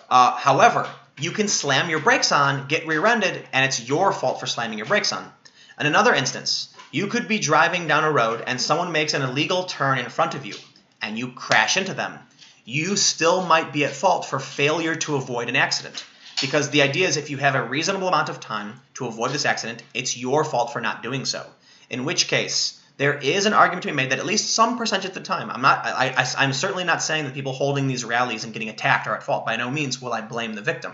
However, you can slam your brakes on, get rear-ended, and it's your fault for slamming your brakes on. In another instance, you could be driving down a road and someone makes an illegal turn in front of you, and you crash into them. You still might be at fault for failure to avoid an accident. Because the idea is if you have a reasonable amount of time to avoid this accident, it's your fault for not doing so. In which case, there is an argument to be made that at least some percentage of the time, I'm certainly not saying that people holding these rallies and getting attacked are at fault. By no means will I blame the victim.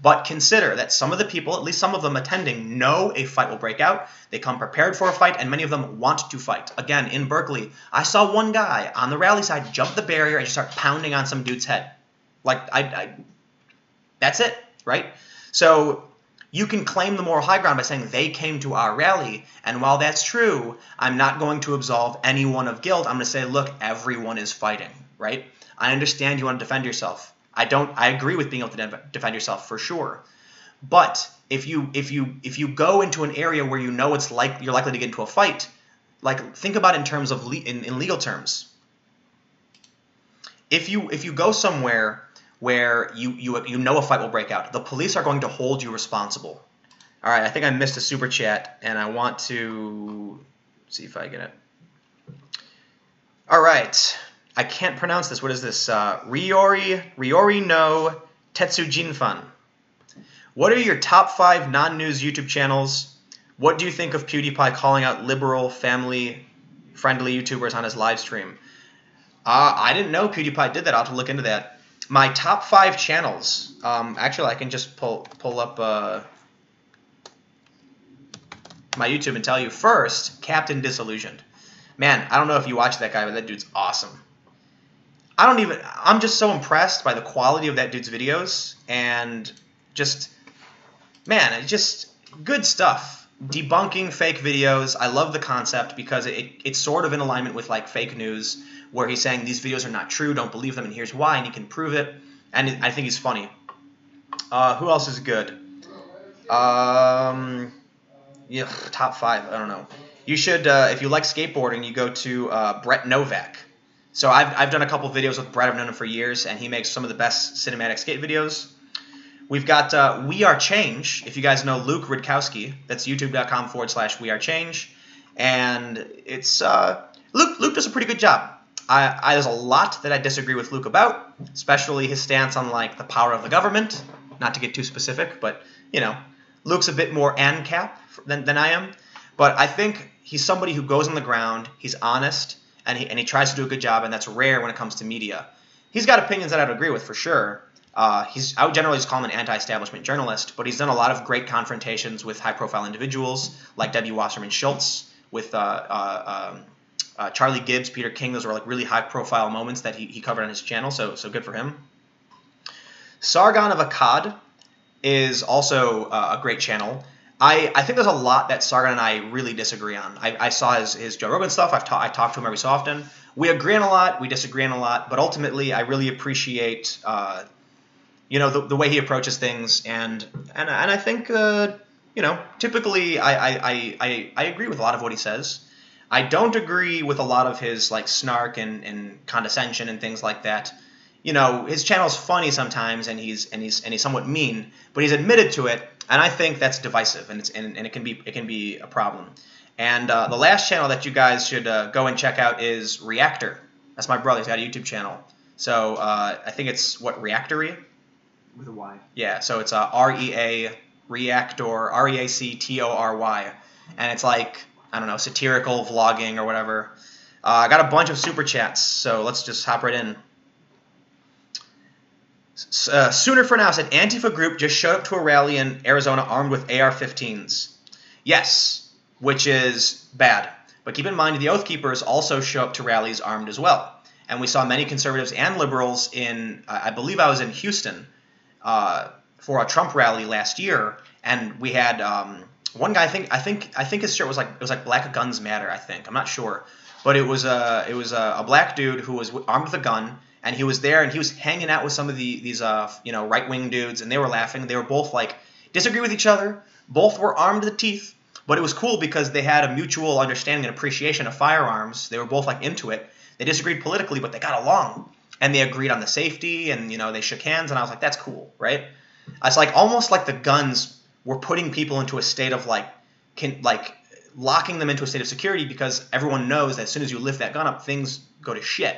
But consider that some of the people, at least some of them attending, know a fight will break out. They come prepared for a fight, and many of them want to fight. Again, in Berkeley, I saw one guy on the rally side jump the barrier and just start pounding on some dude's head. Like, that's it, right? So you can claim the moral high ground by saying they came to our rally, and while that's true, I'm not going to absolve anyone of guilt. I'm going to say, look, everyone is fighting, right? I understand you want to defend yourself. I agree with being able to defend yourself for sure. But if you go into an area where you know you're likely to get into a fight, like think about it in terms of in legal terms. If you go somewhere where you know a fight will break out, the police are going to hold you responsible. All right, I think I missed a super chat, and I want to see if I get it. All right. I can't pronounce this. What is this? Riori no Tetsujinfan. What are your top 5 non-news YouTube channels? What do you think of PewDiePie calling out liberal, family-friendly YouTubers on his live stream? I didn't know PewDiePie did that. I'll have to look into that. My top 5 channels. Actually, I can just pull up my YouTube and tell you. First, Captain Disillusioned. Man, I don't know if you watch that guy, but that dude's awesome. I'm just so impressed by the quality of that dude's videos, and just, man, it's just good stuff. Debunking fake videos. I love the concept because it's sort of in alignment with like fake news, where he's saying these videos are not true, don't believe them, and here's why, and he can prove it. And I think he's funny. Who else is good? Yeah, top 5. I don't know. You should, if you like skateboarding, you go to Brett Novak. So I've done a couple videos with Brett. I've known him for years, and he makes some of the best cinematic skate videos. We've got We Are Change. If you guys know Luke Rudkowski, that's youtube.com/wearechange. And it's Luke does a pretty good job. There's a lot that I disagree with Luke about, especially his stance on like the power of the government. Not to get too specific, but you know, Luke's a bit more ANCAP than I am. But I think he's somebody who goes on the ground, he's honest, and he tries to do a good job, and that's rare when it comes to media. He's got opinions that I'd agree with for sure. I would generally just call him an anti-establishment journalist, but he's done a lot of great confrontations with high-profile individuals like Debbie Wasserman Schultz, with Charlie Gibbs, Peter King. Those were like really high-profile moments that he covered on his channel, so good for him. Sargon of Akkad is also a great channel. I think there's a lot that Sargon and I really disagree on. I saw his Joe Rogan stuff. I talk to him every so often. We agree on a lot. We disagree on a lot. But ultimately, I really appreciate you know, the way he approaches things. And I think you know, typically I agree with a lot of what he says. I don't agree with a lot of his like snark and condescension and things like that. You know, his channel's funny sometimes, and he's somewhat mean, but he's admitted to it, and I think that's divisive, and it can be a problem. And the last channel that you guys should go and check out is Reactor. That's my brother. He's got a YouTube channel. So I think it's Reactory with a Y. Yeah. So it's Reactor, REACTORY, and it's like, I don't know, satirical vlogging or whatever. I got a bunch of super chats, so let's just hop right in. Sooner for Now said, Antifa group just showed up to a rally in Arizona armed with AR-15s. Yes, which is bad. But keep in mind, the Oath Keepers also show up to rallies armed as well. And we saw many conservatives and liberals in, I believe I was in Houston for a Trump rally last year, and we had one guy. I think his shirt was like Black Guns Matter. I think, I'm not sure, but it was a black dude who was armed with a gun. And he was there, and he was hanging out with some of these you know, right-wing dudes, and they were laughing. They were both, like, disagree with each other. Both were armed to the teeth. But it was cool because they had a mutual understanding and appreciation of firearms. They were both, like, into it. They disagreed politically, but they got along. And they agreed on the safety, and, you know, they shook hands. And I was like, that's cool, right? It's like almost like the guns were putting people into a state of, like locking them into a state of security, because everyone knows that as soon as you lift that gun up, things go to shit.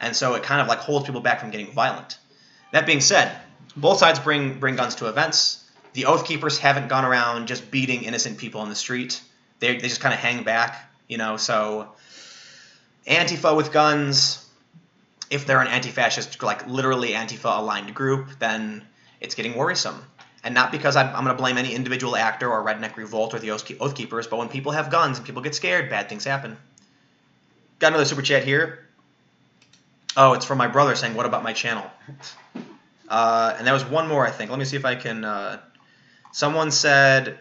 And so it kind of like holds people back from getting violent. That being said, both sides bring guns to events. The Oath Keepers haven't gone around just beating innocent people in the street. They just kind of hang back, you know. So Antifa with guns, if they're an anti-fascist, like literally Antifa-aligned group, then it's getting worrisome. And not because I'm going to blame any individual actor or Redneck Revolt or the Oath Keepers, but when people have guns and people get scared, bad things happen. Got another super chat here. Oh, it's from my brother saying, what about my channel? And there was one more, I think. Let me see if I can... someone said...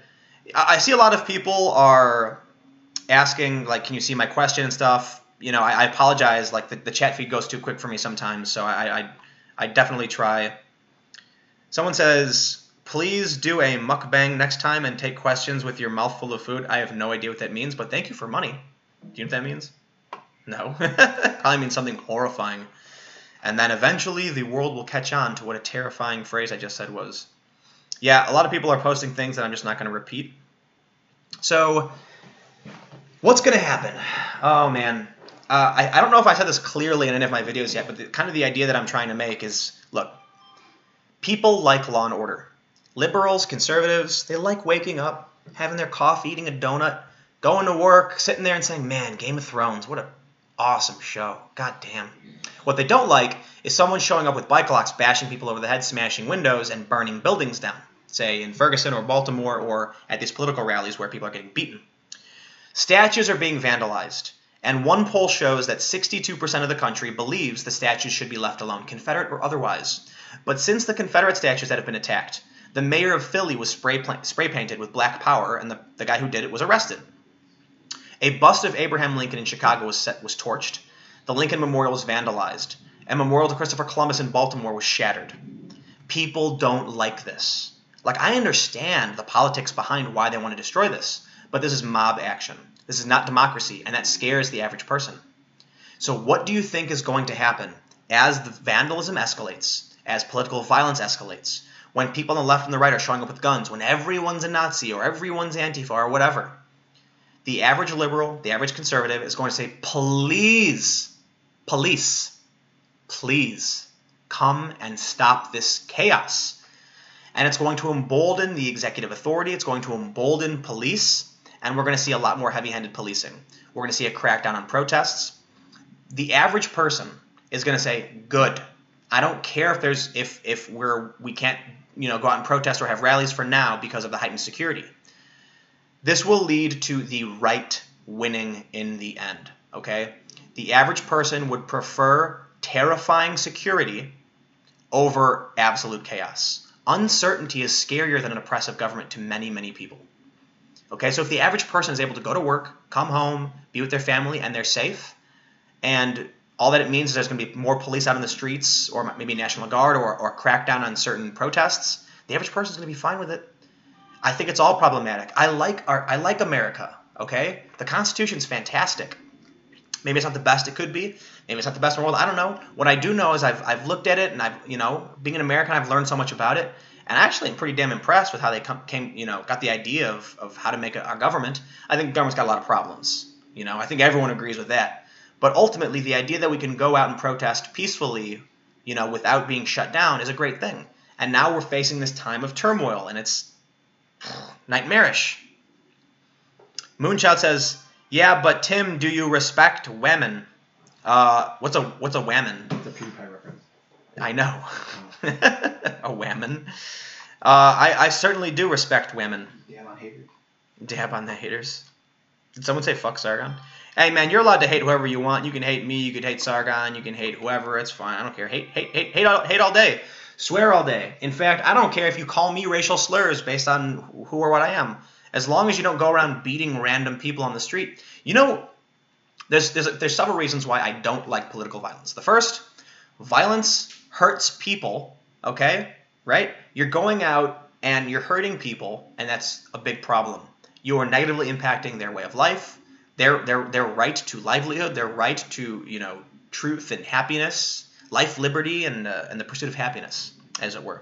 I see a lot of people are asking, like, can you see my question and stuff? You know, I apologize. Like, the chat feed goes too quick for me sometimes, so I definitely try. Someone says, please do a mukbang next time and take questions with your mouth full of food. I have no idea what that means, but thank you for money. Do you know what that means? No. Probably means something horrifying. And then eventually the world will catch on to what a terrifying phrase I just said was. Yeah, a lot of people are posting things that I'm just not going to repeat. So, what's going to happen? Oh, man. I don't know if I said this clearly in any of my videos yet, but kind of the idea that I'm trying to make is, look, people like law and order. Liberals, conservatives, they like waking up, having their coffee, eating a donut, going to work, sitting there and saying, man, Game of Thrones, what an awesome show. God damn. What they don't like is someone showing up with bike locks, bashing people over the head, smashing windows, and burning buildings down, say in Ferguson or Baltimore or at these political rallies where people are getting beaten. Statues are being vandalized, and one poll shows that 62% of the country believes the statues should be left alone, Confederate or otherwise. But since the Confederate statues that have been attacked, the mayor of Philly was spray painted with black power, and the guy who did it was arrested. A bust of Abraham Lincoln in Chicago was torched. The Lincoln Memorial was vandalized. A memorial to Christopher Columbus in Baltimore was shattered. People don't like this. Like, I understand the politics behind why they want to destroy this, but this is mob action. This is not democracy, and that scares the average person. So what do you think is going to happen as the vandalism escalates, as political violence escalates, when people on the left and the right are showing up with guns, when everyone's a Nazi or everyone's Antifa or whatever? The average liberal, the average conservative is going to say, please, police, please come and stop this chaos. And it's going to embolden the executive authority. It's going to embolden police. And we're going to see a lot more heavy-handed policing. We're going to see a crackdown on protests. The average person is going to say, good. I don't care if we can't go out and protest or have rallies for now because of the heightened security. This will lead to the right winning in the end, okay? The average person would prefer terrifying security over absolute chaos. Uncertainty is scarier than an oppressive government to many, many people. Okay, so if the average person is able to go to work, come home, be with their family, and they're safe, and all that it means is there's going to be more police out on the streets, or maybe National Guard, or crackdown on certain protests, the average person is going to be fine with it. I think it's all problematic. I like America, okay? The Constitution's fantastic. Maybe it's not the best it could be. Maybe it's not the best in the world. I don't know. What I do know is I've looked at it, and being an American, I've learned so much about it. And actually, I'm pretty damn impressed with how they got the idea of how to make our government. I think the government's got a lot of problems. I think everyone agrees with that. But ultimately, the idea that we can go out and protest peacefully, without being shut down is a great thing. And now we're facing this time of turmoil, and it's nightmarish. Moonchild says, yeah, but Tim, do you respect women? What's a whammon? It's a PewDiePie reference. I know. A whammon. I certainly do respect women. Dab on haters. Dab on the haters. Did someone say fuck Sargon? Hey man, you're allowed to hate whoever you want. You can hate me. You can hate Sargon. You can hate whoever. It's fine. I don't care. Hate all day. Swear all day. In fact, I don't care if you call me racial slurs based on who or what I am. As long as you don't go around beating random people on the street. There's several reasons why I don't like political violence. The first, violence hurts people, okay? Right? You're going out and you're hurting people, and that's a big problem. You are negatively impacting their way of life, their right to livelihood, their right to, truth and happiness, life, liberty, and the pursuit of happiness, as it were.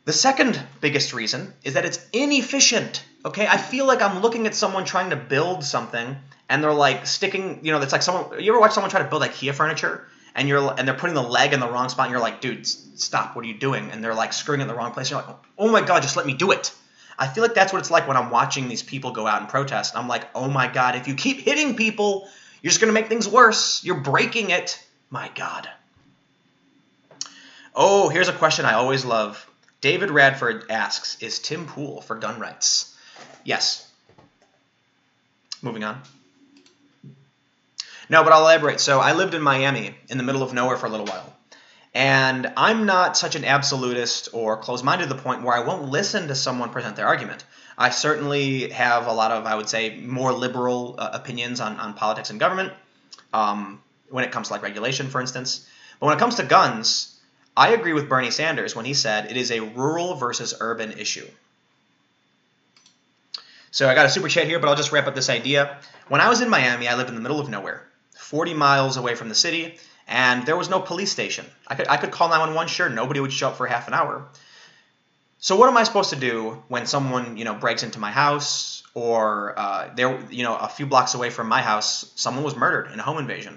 The second biggest reason is that it's inefficient, okay? I feel like I'm looking at someone trying to build something, and they're like sticking, it's like someone. You ever watch someone try to build IKEA furniture, and they're putting the leg in the wrong spot, and you're like, dude, stop! What are you doing? And they're like screwing it in the wrong place. And you're like, oh my god, just let me do it. I feel like that's what it's like when I'm watching these people go out and protest. I'm like, oh my god, if you keep hitting people, you're just gonna make things worse. You're breaking it. My god. Oh, here's a question I always love. David Radford asks, is Tim Pool for gun rights? Yes. Moving on. No, but I'll elaborate. So I lived in Miami in the middle of nowhere for a little while. And I'm not such an absolutist or closed-minded to the point where I won't listen to someone present their argument. I certainly have a lot of, I would say, more liberal opinions on politics and government when it comes to like regulation, for instance. But when it comes to guns, I agree with Bernie Sanders when he said it is a rural versus urban issue. So I got a super chat here, but I'll just wrap up this idea. When I was in Miami, I lived in the middle of nowhere, 40 miles away from the city, and there was no police station. I could call 911, sure, nobody would show up for half an hour. So what am I supposed to do when someone, breaks into my house, or a few blocks away from my house, someone was murdered in a home invasion?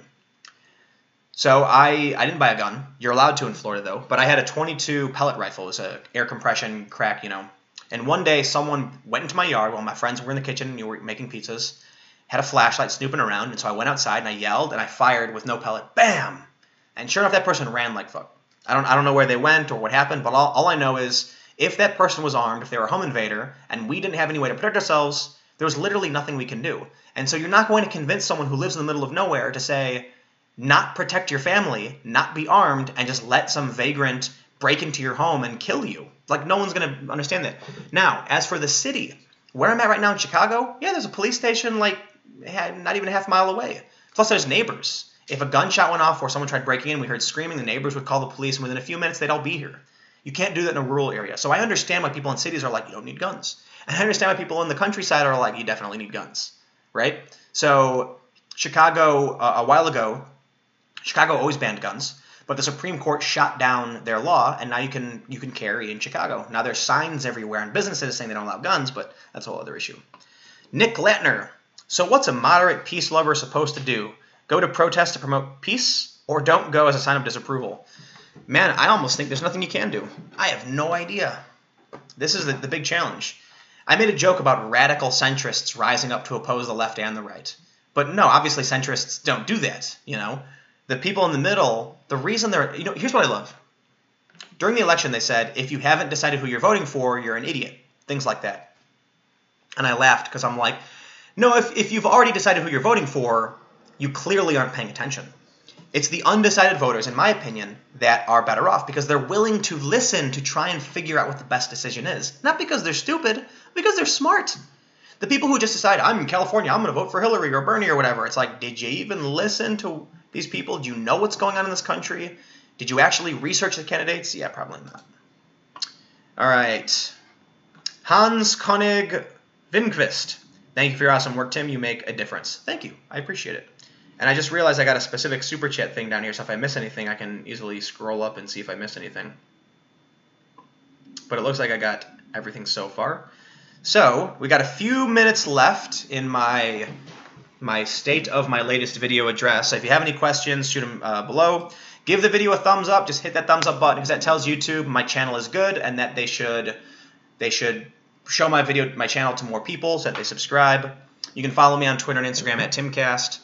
So I didn't buy a gun. You're allowed to in Florida, though. But I had a .22 pellet rifle. It was a air compression crack, And one day, someone went into my yard while my friends were in the kitchen and we were making pizzas, had a flashlight snooping around, and so I went outside and I yelled and I fired with no pellet. Bam! And sure enough, that person ran like fuck. I don't know where they went or what happened, but all I know is if that person was armed, if they were a home invader, and we didn't have any way to protect ourselves, there was literally nothing we can do. And so you're not going to convince someone who lives in the middle of nowhere to say, not protect your family, not be armed, and just let some vagrant break into your home and kill you. Like, no one's going to understand that. Now, as for the city, where I'm at right now in Chicago, yeah, there's a police station like not even a half mile away. Plus, there's neighbors. If a gunshot went off or someone tried breaking in, we heard screaming, the neighbors would call the police, and within a few minutes, they'd all be here. You can't do that in a rural area. So I understand why people in cities are like, you don't need guns. And I understand why people in the countryside are like, you definitely need guns, right? So Chicago, a while ago, Chicago always banned guns, but the Supreme Court shot down their law, and now you can carry in Chicago. Now there's signs everywhere and businesses saying they don't allow guns, but that's a whole other issue. Nick Latner. So what's a moderate peace lover supposed to do? Go to protests to promote peace, or don't go as a sign of disapproval? Man, I almost think there's nothing you can do. I have no idea. This is the big challenge. I made a joke about radical centrists rising up to oppose the left and the right. But no, obviously centrists don't do that, you know. The people in the middle, the reason they're, you know, here's what I love. During the election, they said, if you haven't decided who you're voting for, you're an idiot. Things like that. And I laughed because I'm like, no, if you've already decided who you're voting for, you clearly aren't paying attention. It's the undecided voters, in my opinion, that are better off because they're willing to listen to try and figure out what the best decision is. Not because they're stupid, because they're smart. The people who just decide, I'm in California, I'm going to vote for Hillary or Bernie or whatever. It's like, did you even listen to these people? Do you know what's going on in this country? Did you actually research the candidates? Yeah, probably not. All right. Hans Koenig Vinquist. Thank you for your awesome work, Tim. You make a difference. Thank you. I appreciate it. And I just realized I got a specific super chat thing down here, so if I miss anything, I can easily scroll up and see if I missed anything. But it looks like I got everything so far. So we got a few minutes left in my state of my latest video address. So if you have any questions, shoot them below. Give the video a thumbs up. Just hit that thumbs up button because that tells YouTube my channel is good and that they should show my channel to more people so that they subscribe. You can follow me on Twitter and Instagram at Timcast.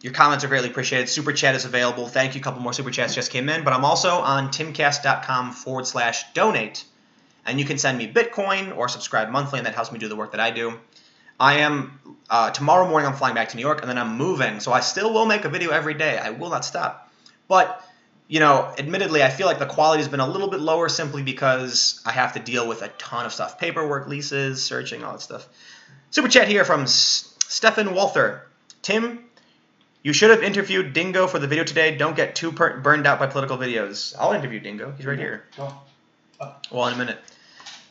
Your comments are greatly appreciated. Super Chat is available. Thank you. A couple more Super Chats just came in. But I'm also on timcast.com/donate. And you can send me Bitcoin or subscribe monthly, and that helps me do the work that I do. I am, tomorrow morning I'm flying back to New York, and then I'm moving. So I still will make a video every day. I will not stop. But, you know, admittedly, I feel like the quality has been a little bit lower simply because I have to deal with a ton of stuff. Paperwork, leases, searching, all that stuff. Super Chat here from Stefan Walther. Tim, you should have interviewed Dingo for the video today. Don't get too burned out by political videos. I'll interview Dingo. He's right here. Well, in a minute.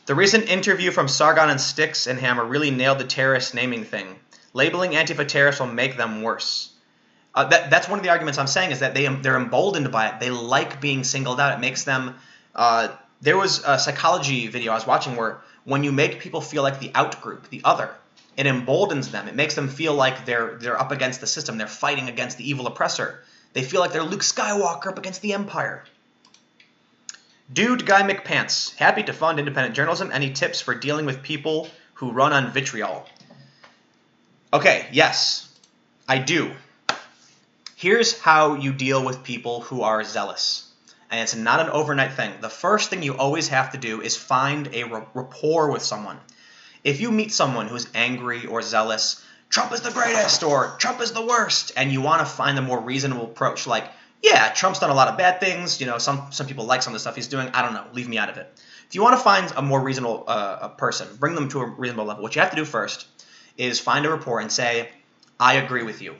The recent interview from Sargon and Styx and Hammer really nailed the terrorist naming thing. Labeling Antifa terrorists will make them worse. That's one of the arguments I'm saying is that they're emboldened by it. They like being singled out. It makes them there was a psychology video I was watching where when you make people feel like the out group, the other, it emboldens them. It makes them feel like they're up against the system. They're fighting against the evil oppressor. They feel like they're Luke Skywalker up against the Empire. Dude Guy McPants, happy to fund independent journalism. Any tips for dealing with people who run on vitriol? Okay, yes, I do. Here's how you deal with people who are zealous. And it's not an overnight thing. The first thing you always have to do is find a rapport with someone. If you meet someone who's angry or zealous, Trump is the greatest or Trump is the worst, and you want to find a more reasonable approach, like, yeah, Trump's done a lot of bad things. You know, some people like some of the stuff he's doing. I don't know. Leave me out of it. If you want to find a more reasonable person, bring them to a reasonable level, what you have to do first is find a rapport and say, I agree with you.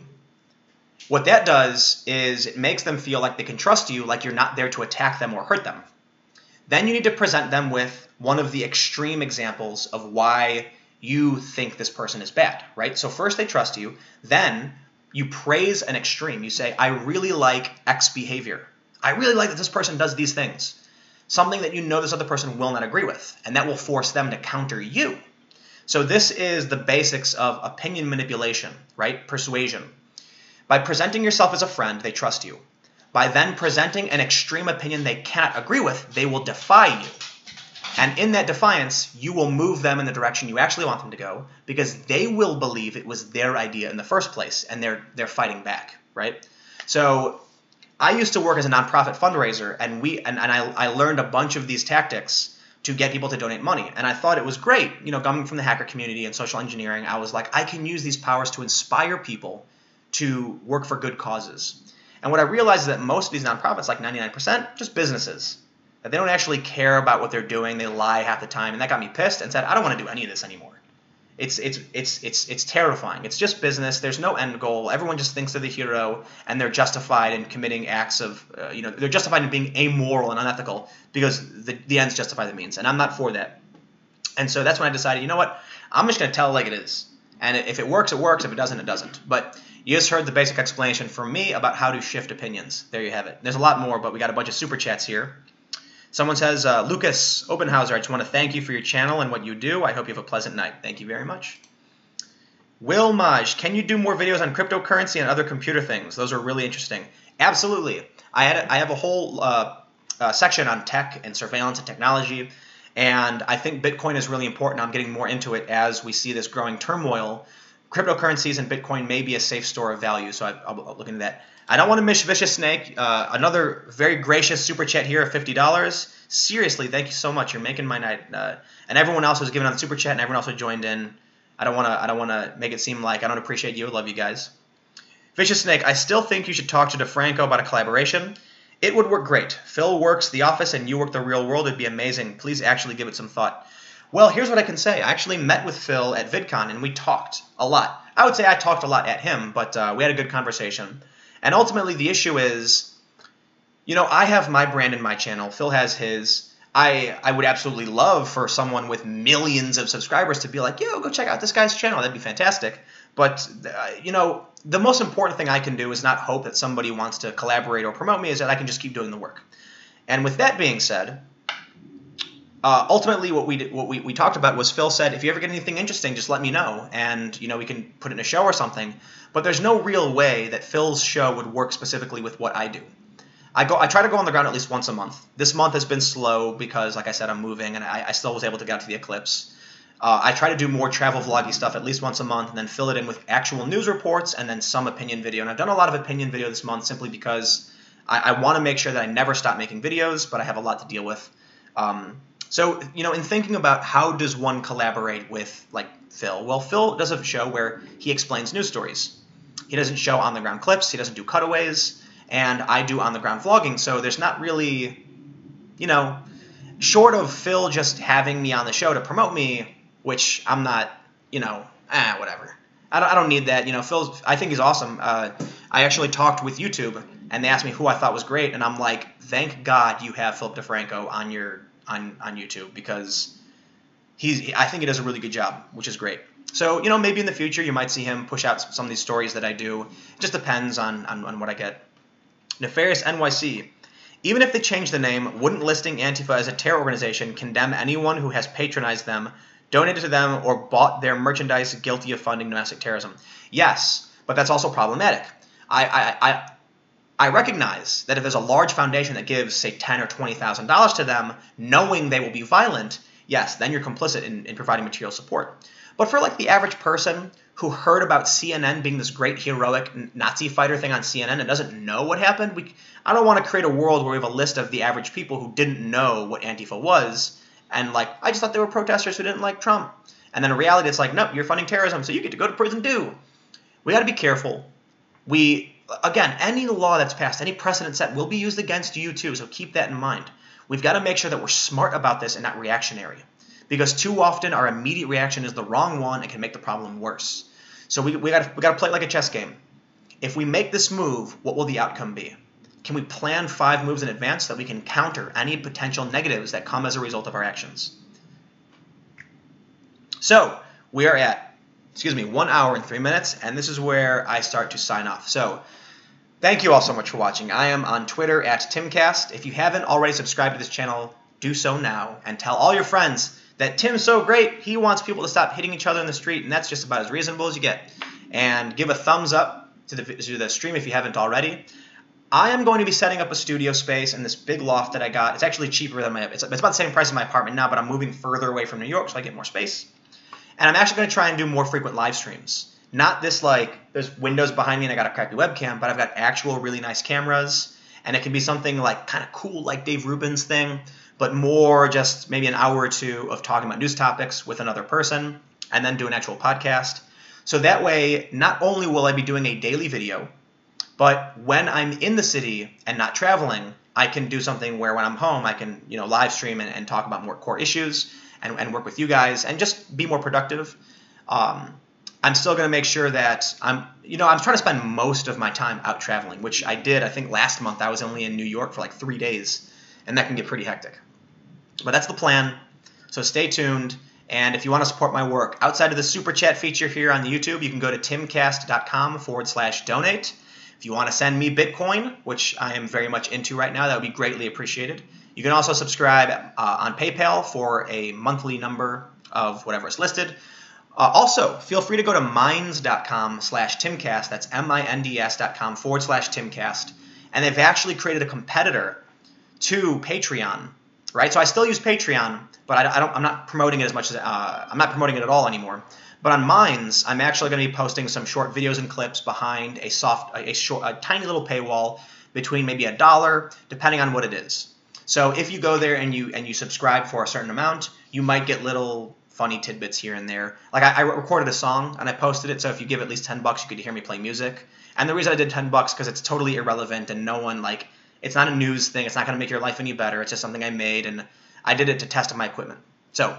What that does is it makes them feel like they can trust you, like you're not there to attack them or hurt them. Then you need to present them with one of the extreme examples of why you think this person is bad, right? So first they trust you. Then you praise an extreme. You say, I really like X behavior. I really like that this person does these things. Something that you know this other person will not agree with. And that will force them to counter you. So this is the basics of opinion manipulation, right? Persuasion. By presenting yourself as a friend, they trust you. By then presenting an extreme opinion they cannot agree with, they will defy you. And in that defiance, you will move them in the direction you actually want them to go, because they will believe it was their idea in the first place, and they're fighting back, right? So I used to work as a nonprofit fundraiser, and I learned a bunch of these tactics to get people to donate money. And I thought it was great. You know, coming from the hacker community and social engineering, I was like, I can use these powers to inspire people to work for good causes. And what I realized is that most of these nonprofits, like 99%, just businesses. That they don't actually care about what they're doing. They lie half the time. And that got me pissed and said, I don't want to do any of this anymore. It's terrifying. It's just business. There's no end goal. Everyone just thinks they're the hero, and they're justified in committing acts of, they're justified in being amoral and unethical because the ends justify the means. And I'm not for that. And so that's when I decided, you know what? I'm just going to tell it like it is. And if it works, it works. If it doesn't, it doesn't. But you just heard the basic explanation from me about how to shift opinions. There you have it. There's a lot more, but we got a bunch of super chats here. Someone says, Lucas Obenhauser, I just want to thank you for your channel and what you do. I hope you have a pleasant night. Thank you very much. Will Maj, can you do more videos on cryptocurrency and other computer things? Those are really interesting. Absolutely. I have a whole section on tech and surveillance and technology, and I think Bitcoin is really important. I'm getting more into it as we see this growing turmoil. Cryptocurrencies and Bitcoin may be a safe store of value, so I'll look into that. I don't want to miss Vicious Snake. Another very gracious super chat here of $50. Seriously, thank you so much. You're making my night. And everyone else who's given on the super chat, and everyone else who joined in. I don't want to make it seem like I don't appreciate you. Love you guys. Vicious Snake, I still think you should talk to DeFranco about a collaboration. It would work great. Phil works The Office, and you work the real world. It'd be amazing. Please actually give it some thought. Well, here's what I can say. I actually met with Phil at VidCon, and we talked a lot. I would say I talked a lot at him, but we had a good conversation. And ultimately, the issue is, I have my brand in my channel. Phil has his. I would absolutely love for someone with millions of subscribers to be like, yo, go check out this guy's channel. That'd be fantastic. But, the most important thing I can do is not hope that somebody wants to collaborate or promote me, is that I can just keep doing the work. And with that being said, ultimately what we talked about was Phil said, if you ever get anything interesting, just let me know. And, we can put it in a show or something. But there's no real way that Phil's show would work specifically with what I do. I try to go on the ground at least once a month. This month has been slow because, like I said, I'm moving, and I still was able to get out to the eclipse. I try to do more travel vloggy stuff at least once a month, and then fill it in with actual news reports and then some opinion video. And I've done a lot of opinion video this month simply because I want to make sure that I never stop making videos, but I have a lot to deal with. So, in thinking about how does one collaborate with, like, Phil, well, Phil does a show where he explains news stories. He doesn't show on-the-ground clips. He doesn't do cutaways. And I do on-the-ground vlogging, so there's not really, short of Phil just having me on the show to promote me, which I'm not, whatever. I don't need that. I think he's awesome. I actually talked with YouTube, and they asked me who I thought was great, and I'm like, thank God you have Philip DeFranco on YouTube, because I think he does a really good job, which is great. So, maybe in the future you might see him push out some of these stories that I do. It just depends on what I get. Nefarious NYC. Even if they change the name, wouldn't listing Antifa as a terror organization condemn anyone who has patronized them, donated to them, or bought their merchandise guilty of funding domestic terrorism? Yes, but that's also problematic. I recognize that if there's a large foundation that gives, say, $10,000 or $20,000 to them, knowing they will be violent, yes, then you're complicit in providing material support. But for, like, the average person who heard about CNN being this great heroic Nazi fighter thing on CNN and doesn't know what happened, I don't want to create a world where we have a list of the average people who didn't know what Antifa was, and, like, I just thought they were protesters who didn't like Trump. And then in reality, it's like, nope, you're funding terrorism, so you get to go to prison too. We got to be careful. Again, any law that's passed, any precedent set will be used against you too, so keep that in mind. We've got to make sure that we're smart about this and not reactionary. Because too often our immediate reaction is the wrong one and can make the problem worse. So we got to play it like a chess game. If we make this move, what will the outcome be? Can we plan 5 moves in advance so that we can counter any potential negatives that come as a result of our actions? So we are at, 1 hour and 3 minutes, and this is where I start to sign off. So thank you all so much for watching. I am on Twitter at Timcast. If you haven't already subscribed to this channel, do so now, and tell all your friends that Tim's so great, he wants people to stop hitting each other in the street, and that's just about as reasonable as you get. And give a thumbs up to the stream if you haven't already. I am going to be setting up a studio space in this big loft that I got. It's actually cheaper than it's about the same price as my apartment now, but I'm moving further away from New York, so I get more space. And I'm actually going to try and do more frequent live streams. Not this there's windows behind me and I got a crappy webcam, but I've got actual really nice cameras, and it can be something like kind of cool like Dave Rubin's thing, but more just maybe an hour or two of talking about news topics with another person, and then do an actual podcast. So that way, not only will I be doing a daily video, but when I'm in the city and not traveling, I can do something where when I'm home, I can live stream and talk about more core issues and work with you guys and just be more productive. I'm still going to make sure that I'm trying to spend most of my time out traveling, which I did. I think last month I was only in New York for like 3 days, and that can get pretty hectic. But that's the plan, so stay tuned. And if you want to support my work outside of the super chat feature here on the YouTube, you can go to timcast.com/donate. If you want to send me Bitcoin, which I am very much into right now, that would be greatly appreciated. You can also subscribe on PayPal for a monthly number of whatever is listed. Also, feel free to go to minds.com/timcast. That's minds.com/timcast. And they've actually created a competitor to Patreon, right? So I still use Patreon, but I'm not promoting it as much as I'm not promoting it at all anymore. But on Minds, I'm actually going to be posting some short videos and clips behind a tiny little paywall between maybe $1, depending on what it is. So if you go there and you subscribe for a certain amount, you might get little funny tidbits here and there. Like I recorded a song and I posted it, so if you give at least $10, you could hear me play music. And the reason I did $10 because it's totally irrelevant and no one it's not a news thing. It's not going to make your life any better. It's just something I made and I did it to test my equipment. So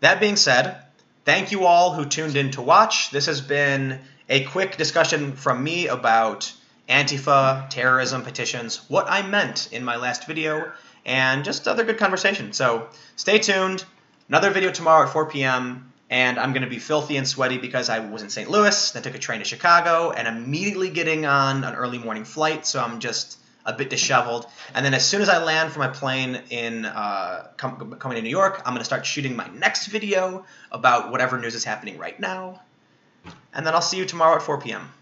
that being said, thank you all who tuned in to watch. This has been a quick discussion from me about Antifa, terrorism, petitions, what I meant in my last video, and just other good conversation. So stay tuned. Another video tomorrow at 4 p.m., and I'm going to be filthy and sweaty because I was in St. Louis, then took a train to Chicago, and immediately getting on an early morning flight, so I'm just a bit disheveled. And then as soon as I land from my plane in coming to New York, I'm going to start shooting my next video about whatever news is happening right now. And then I'll see you tomorrow at 4 p.m.